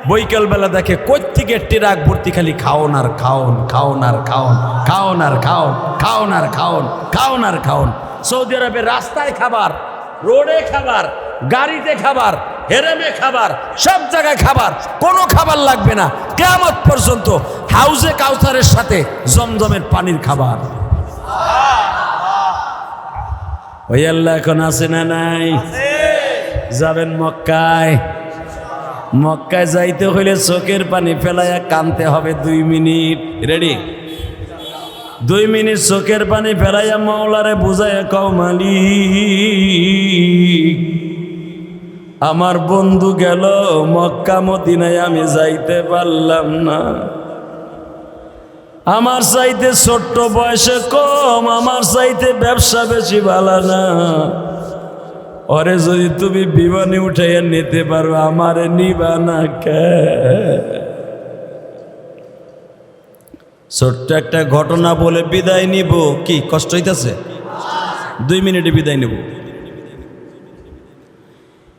বৈকাল বেলা দেখে কোত্থেকে ট্রাক ভর্তি খালি খাওন আর খাওন, খাওন আর খাওন, খাওন আর খাওন, খাওন আর খাওন, খাওন আর খাওন। সৌদি আরবে রাস্তায় খাবার, রোডে খাবার, গাড়িতে খাবার, হেরেমে খাবার, সব জায়গায় খাবার, কোনো খাবার লাগবে না কিয়ামত পর্যন্ত। হাউজে কাউসারের সাথে জমজমের পানির খাবার। ওই আল্লাহ এখন আছে না নাই? যাবেন মক্কায়, মক্কায় যাইতে হইলে চোখের পানি ফেলাইয়া কানতে হবে 2 মিনিট। রেডি? 2 মিনিট চোখের পানি ফেলাইয়া মাওলারে বুঝাইয়া কও, মালিক আমার বন্ধু গেল মক্কা মদিনায়, আমি যাইতে পারলাম না। আমার চাইতে ছোট্ট বয়সে কম, আমার চাইতে ব্যবসা বেশি ভালো না। ওরে যদি তুমি বিমানে উঠাইয়া নিতে পারো, আমারে নিবা না কে? ছোট্ট একটা ঘটনা বলে বিদায় নিব। কি কষ্ট হইতেছে? 2 মিনিটে বিদায় নিব।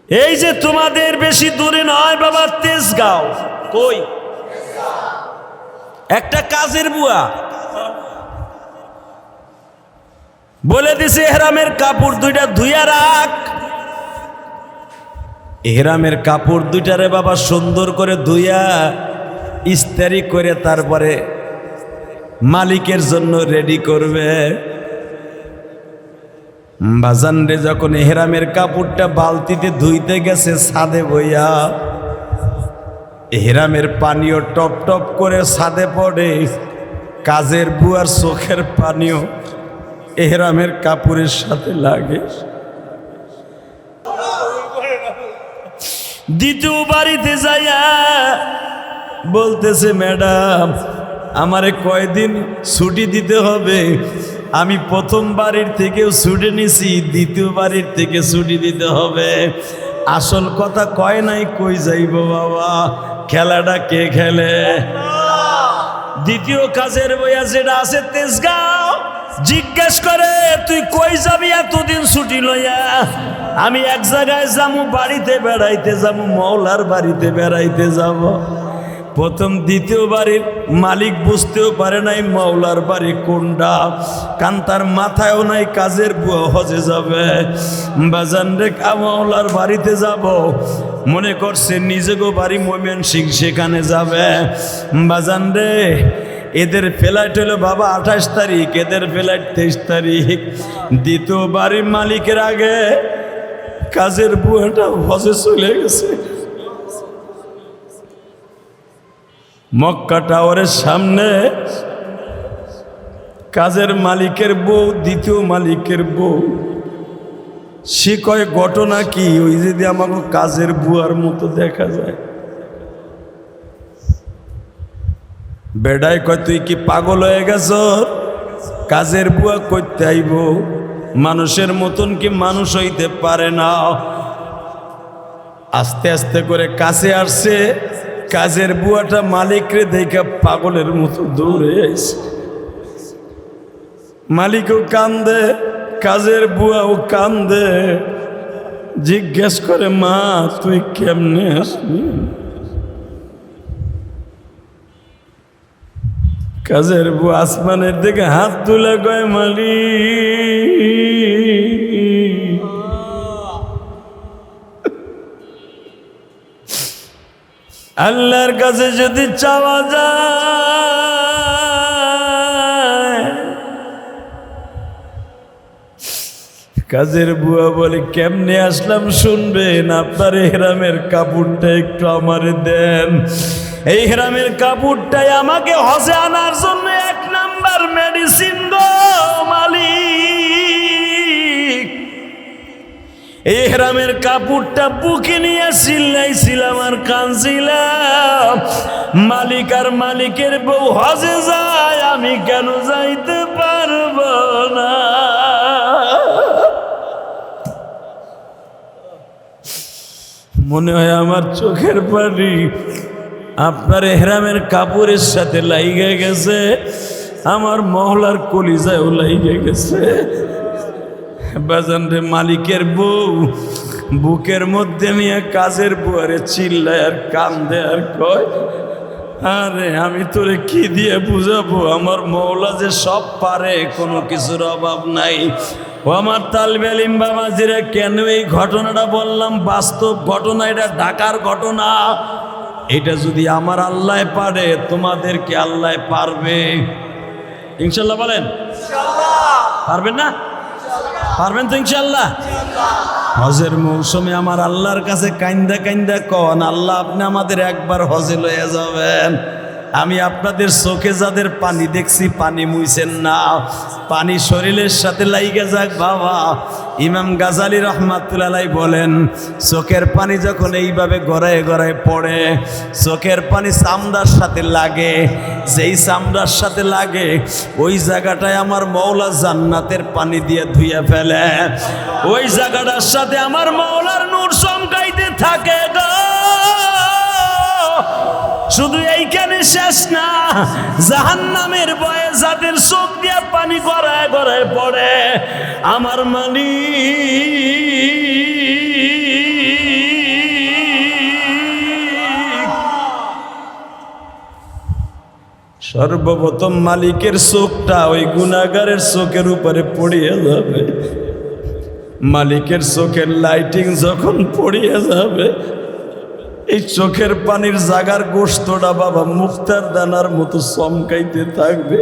এই যে তোমাদের বেশি দূরে নয় বাবা, তেজগাঁও। কই? একটা কাজের বুয়া বলে দিছে, এহরামের কাপড় 2টা ধুইয়া রাখ। এহরামের কাপড় 2টারে বাবা সুন্দর করে ধুইয়া ইস্ত্রি করে তারপরে মালিকের জন্য রেডি করবে। বাজান রে, যখন এহরামের কাপড়টা বালতিতে ধুইতে গেছে ছাদে বইয়া, এহরামের পানিও টপ টপ করে ছাদে পড়ে। কাজের বুয়ার চোখের পানিও এহরামের কাপড়ের সাথে লাগে। দ্বিতীয় বাড়িতে যাইয়া বলতেছে, ম্যাডাম আমারে কয়দিন ছুটি দিতে হবে? আমি প্রথম বাড়ির থেকেও ছুটি নিছি, দ্বিতীয় বাড়ির থেকে ছুটি দিতে হবে। আসল কথা কয় নাই, কই যাইব বাবা? খেলাটা কে খেলে? দ্বিতীয় কাজের বইয়া যেটা আছে তেজগাঁও, জিজ্ঞেস করে তুই কই যাবি এতদিন ছুটি লইয়া? আমি এক জায়গায় যাবো, বাড়িতে বেড়াইতে যাবো, মৌলার বাড়িতে বেড়াইতে যাব। প্রথম দ্বিতীয় বাড়ির মালিক বুঝতেও পারে নাই মৌলার বাড়ি কোনটা, কান্তার মাথায়ও নাই কাজের বুয়া হজে যাবে। বাজান রে, মৌলার বাড়িতে যাব মনে করছে, নিজেকে বাড়ি ময়মনসিংহ, সেখানে যাবে। বাজান রে, এদের ফ্লাইট হলো বাবা 28 তারিখ, এদের ফ্লাইট 23 তারিখ। দ্বিতীয় বাড়ির মালিকের আগে কাজের বুয়াটা হজে চলে গেছে। মক্কা টাওয়ারের সামনে কাজের মালিকের বউ, দ্বিতীয় মালিকের বউ। সে কয় ঘটনা কি? ওই যদি আমাকে কাজের বুয়ার মতো দেখা যায়। বেডাই কয়, তুই কি পাগল হয়ে গেছ? কাজের বুয়া করতে আইব? মানুষের মতন কি মানুষ হইতে পারে না? আস্তে আস্তে করে কাছে আসছে। কাজের বুয়াটা মালিকরে দেখে পাগলের মতো দৌড়ে আইছে। মালিকও কান্দে, কাজের বুয়াও কান্দে। জিজ্ঞেস করে, মা তুই কেমনে আসলি? কাজের বুয়া আসমানের দিকে হাত তুলে কয়, মালিক আল্লাহর কাছে যদি চাওয়া যায়। কাজের বুয়া বলে, কেমনে আসলাম শুনবেন? আপনার এহরামের কাপড়টা একটু আমারে দেন। এই এহরামের কাপড়টাই আমাকে হজে আনার জন্য 1 নাম্বার মেডিসিন গো মালিক। ইহরামের কাপড়টা বুকে নিয়ে চিল্লাইছিলাম আর কাঁদছিলাম, মালিক আর মালিকের বউ হজে যায়, আমি কেন যাইতে পারবো না? মনে হয় আমার চোখের পানি আপনার ইহরামের কাপড়ের সাথে লাইগে গেছে, আমার মহলার কলিজায়ও লাইগে গেছে। বাজান রে, মালিকের বউ বুকের মধ্যে নিয়ে কাজের বুয়ারে চিল্লায় আর কান্দে আর কয়, আরে আমি তোরে কি দিয়ে বুঝাবো, আমার মওলা যে সব পারে, কোনো কিছুর অভাব নাই। ও আমার তালবে আলিম বাবাজিরা, কেন এই ঘটনাটা বললাম? বাস্তব ঘটনা, এটা ঢাকার ঘটনা। এটা যদি আমার আল্লাহ পারে, তোমাদেরকে আল্লাহ পারবে ইনশাল্লাহ। বলেন পারবেন না? পারবেন তো ইনশাল্লাহ। হজের মৌসুমে আমার আল্লাহর কাছে কাইন্দা কাইন্দা কন, আল্লাহ আপনি আমাদের একবার হজে লইয়া যাবেন। আমি আপনাদের চোখে যাদের পানি দেখছি, পানি মুইছেন না, পানি শরীরের সাথে লাইগা যাক বাবা। ইমাম গাজালি রহমাতুল্লাহ বলেন, চোখের পানি যখন এইভাবে গড়ায় গড়ায় পড়ে, চোখের পানি চামড়ার সাথে লাগে, যেই চামড়ার সাথে লাগে ওই জায়গাটায় আমার মওলা জান্নাতের পানি দিয়ে ধুইয়া ফেলে, ওই জায়গাটার সাথে আমার মওলার নূর চমকাইতে থাকে গো। শুধু এইখানে শেষ না, জাহান্নামের ভয়ে যাদের চোখ দিয়ে পানি গড়ায় গড়ায় পড়ে, আমার মালিক সর্বপ্রথম মালিকের চোখটা ওই গুনাহগারের চোখের উপরে পড়িয়ে যাবে। মালিকের চোখের লাইটিং যখন পড়িয়ে যাবে, এই চোখের পানির জাগার গোশতটা বাবা মুক্তার দানার মতো চমকাইতে থাকবে।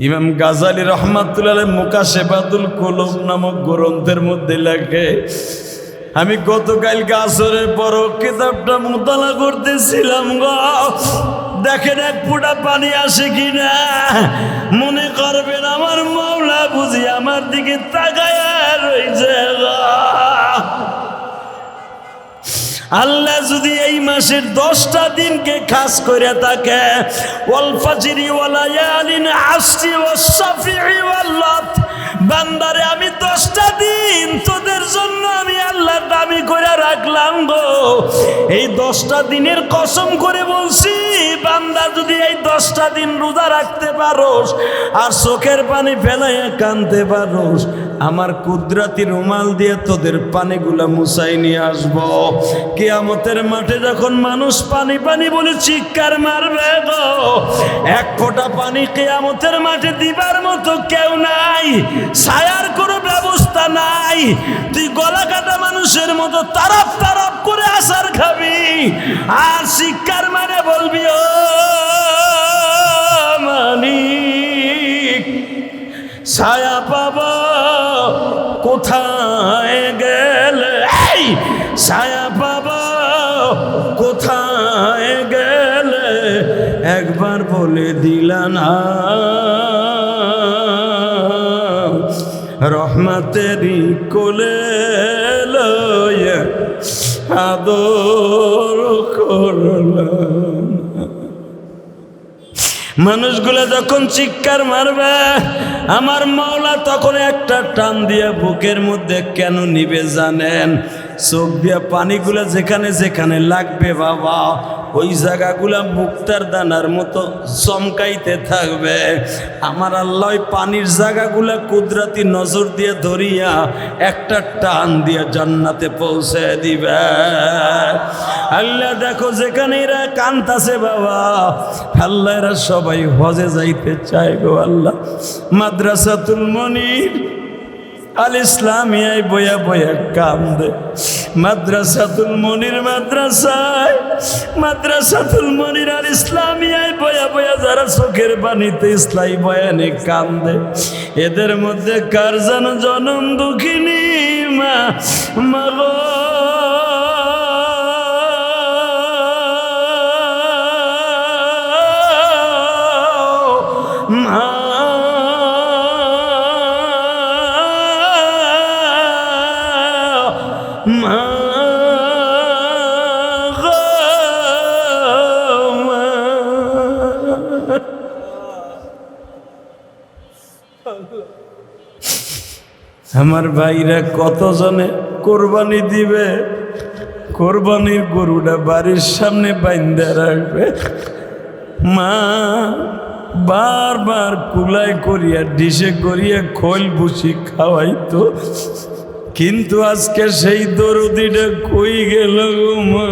ইমাম গাজালি রহমাতুল্লাহ মুকাশেফাতুল কুলুব নামক গ্রন্থের মধ্যে লেখে, আমি গতকালকে আসরের পর কিতাবটা মুতালা করতেছিলাম গো, দেখেন এক ফুটা পানি আসে কিনা। মনে করবেন আমার মওলা বুঝি আমার দিকে তাকায়া রইছে গো। আল্লাহ যদি এই মাসের 10টা দিনকে খাস করে থাকে, ওয়াল ফাজরি ওয়া লায়ালিন আশরি ওয়াস শাফিঈ ওয়াল লাত, বান্দারে আমি 10টা দিন তোদের জন্য আমি আল্লাহ দাবি করে রাখলাম গো। এই 10টা দিনের কসম করে বলছি, বান্দা যদি এই 10টা দিন রোজা রাখতে পারোস আর চোখের পানি ফেলাইয়া কাঁদতে পারোস, আমার কুদরতি রুমাল দিয়ে তোদের পানিগুলা মুছাই নিয়ে আসবো। কিয়ামতের মাঠে যখন মানুষ পানি পানি বলে চিৎকার মারবে গো, এক ফোঁটা পানি কিয়ামতের মাঠে দিবার মতো কেউ নাই, ছায়ার কোনো ব্যবস্থা নাই। তুই গলা কাটা মানুষের মতো তারাপ তারাপ করে আসার খাবি আর চিৎকার মারে বলবি, ও মালিক ছায়া পাবো কোথায় গেলে, ছায়া পাবো কোথায় গেলে, একবার বলে দিলা না। রহমতেরি কোলে লয়ে আদর করলাম। মানুষগুলো যখন চিৎকার মারবে, আমার মাওলা তখন একটা টান দিয়ে বুকের মধ্যে কেন নিবে জানেন? চোখ দিয়া পানিগুলা যেখানে যেখানে লাগবে বাবা, ওই জায়গাগুলা মুক্তার দানার মতো চমকাইতে থাকবে। আমার আল্লাহ ওই পানির জায়গাগুলা কুদরতি নজর দিয়ে ধরিয়া একটা টান দিয়ে জান্নাতে পৌঁছে দিবে। আল্লাহ দেখো যেখানে এরা কান্তাছে বাবা, আল্লাহ এরা সবাই হজে যাইতে চায় গো আল্লাহ। মাদ্রাসাতুল মনির আল ইসলামিয়ায় বয়া বয়া কান্দে। মাদ্রাসাতুল মনির মাদ্রাসাতুল মনির আল ইসলামিয়ায় বয়া বয়া যারা চোখের পানিতে ইসলাই বয়ানে কান্দে, এদের মধ্যে কার যেন জনম দুঃখিনী মা মাগো। আমার ভাইরা কতজনে কোরবানি দিবে, কোরবানির গরুটা বাড়ির সামনে বাইন্ধা রাখবে, মা বারবার কুলাই করিয়া ডিশে করিয়া খোল ভুসি খাওয়াইতো, কিন্তু আজকে সেই দরদিটা কই গেল গো মা?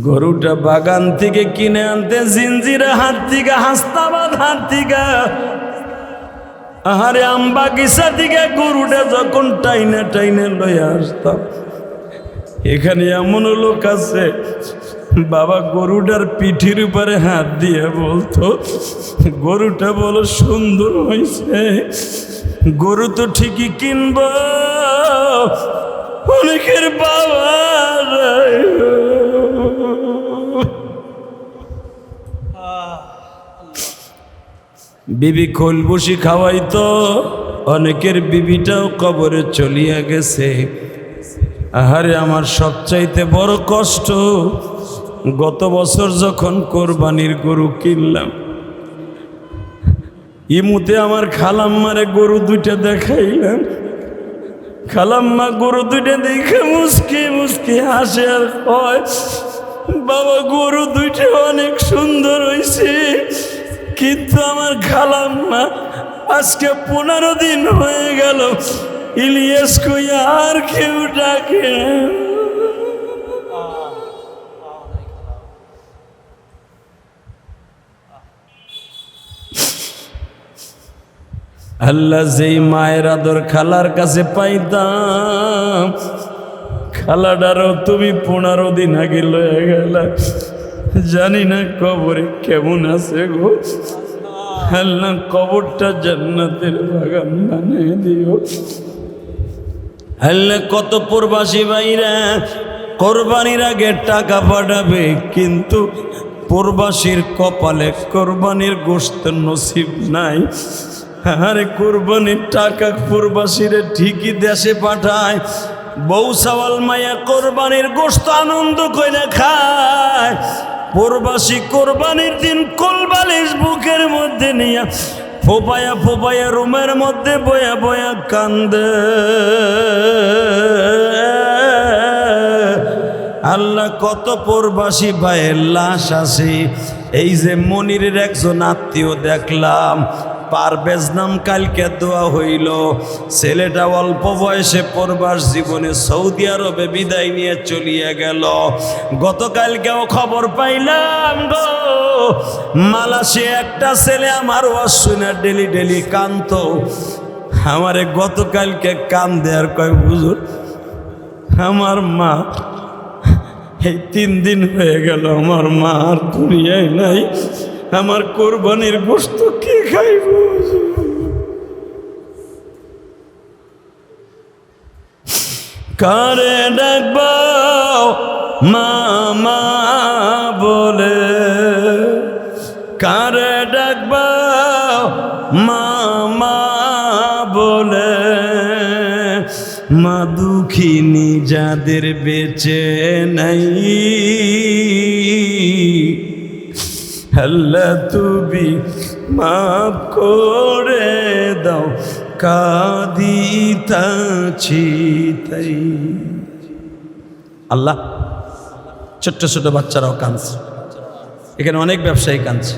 গরুটা বাগান থেকে কিনে আনতে জিঞ্জিরা হাত থেকে, হাস্তাবাদ হাত থেকে, আহারে আমবাগিচা থেকে গরুটা যখন টাইনে টাইনে লইয়া আসতাম, এখানে এমন লোক আছে বাবা গরুটার পিঠির উপরে হাত দিয়ে বলতো, গরুটা বলো সুন্দর হয়েছে, গরু তো ঠিকই কিনব। অনেকের বাবা বিবি খোল বসি খাওয়াইতো, অনেকের বিবিটাও কবরে চলিয়া গেছে। আহারে আমার সবচাইতে বড় কষ্ট, গত বছর যখন কোরবানির গরু কিনলাম, ইমুতে আমার খালাম্মারে গরু দুইটা দেখাইলাম, খালাম্মা গরু দুইটা দেখে মুসকি মুসকি হাসে আর কয়, বাবা গরু দুইটা অনেক সুন্দর হয়েছে, কিন্তু আমার খালাম্মা আজকে 15 দিন হয়ে গেল ইলিয়াস কই আর কেউ ডাকে। আল্লাহ যেই মায়ের আদর খালার কাছে পাইতাম, খালাডারও তুমি 15 দিন আগে লয়ে গেলা, জানি না কবরে কেমন আছে গো। আল্লাহ কবরটা জান্নাতের বাগান বানিয়ে দিও। আল্লাহ কত প্রবাসী ভাইরা কোরবানির আগে টাকা পাঠাবে, কিন্তু প্রবাসীর কপালে কোরবানির গোশত নসিব নাই। আরে কোরবানির টাকা প্রবাসীরা ঠিকই দেশে পাঠায়, বউ সাওয়াল মায়া কোরবানির গোশত আনন্দ কইরা খায়, প্রবাসী কোরবানির দিন কোলবালিশ বুকের মধ্যে নিয়া ফোপায়া ফোপায়া রুমের মধ্যে বয়া বয়া কান্দে। আল্লাহ কত প্রবাসী ভাইয়ের লাশ আছে। এই যে মনিরের একজন আত্মীয় দেখলাম, পারভেজ নাম, কালকে দোয়া হইল, ছেলেটা অল্প বয়সে প্রবাস জীবনে সৌদি আরবে বিদায় নিয়ে চলিয়ে গেল। গতকালকেও খবর পাইলাম গো, মালয়েশিয়া একটা ছেলে আমার ওয়াজ শুনে ডেলি ডেলি কাঁদতো, আমারে গতকালকে কান্দে আর কয়, হুজুর আমার মা এই 3 দিন হয়ে গেল, আমার মা আর দুনিয়ায় নাই, আমার কোরবানির গোশত কে খাইব? কারে ডাকব মামা বলে, কারে ডাকব মামা বলে, মা দুঃখিনী যাদের বেঁচে নাই, আল্লাহ তুমি মাফ করে দাও, কাঁদিতাছি তাই। আল্লাহ ছোট্ট ছোট বাচ্চারাও কাঁদছে, এখানে অনেক ব্যবসায়ী কাঁদছে।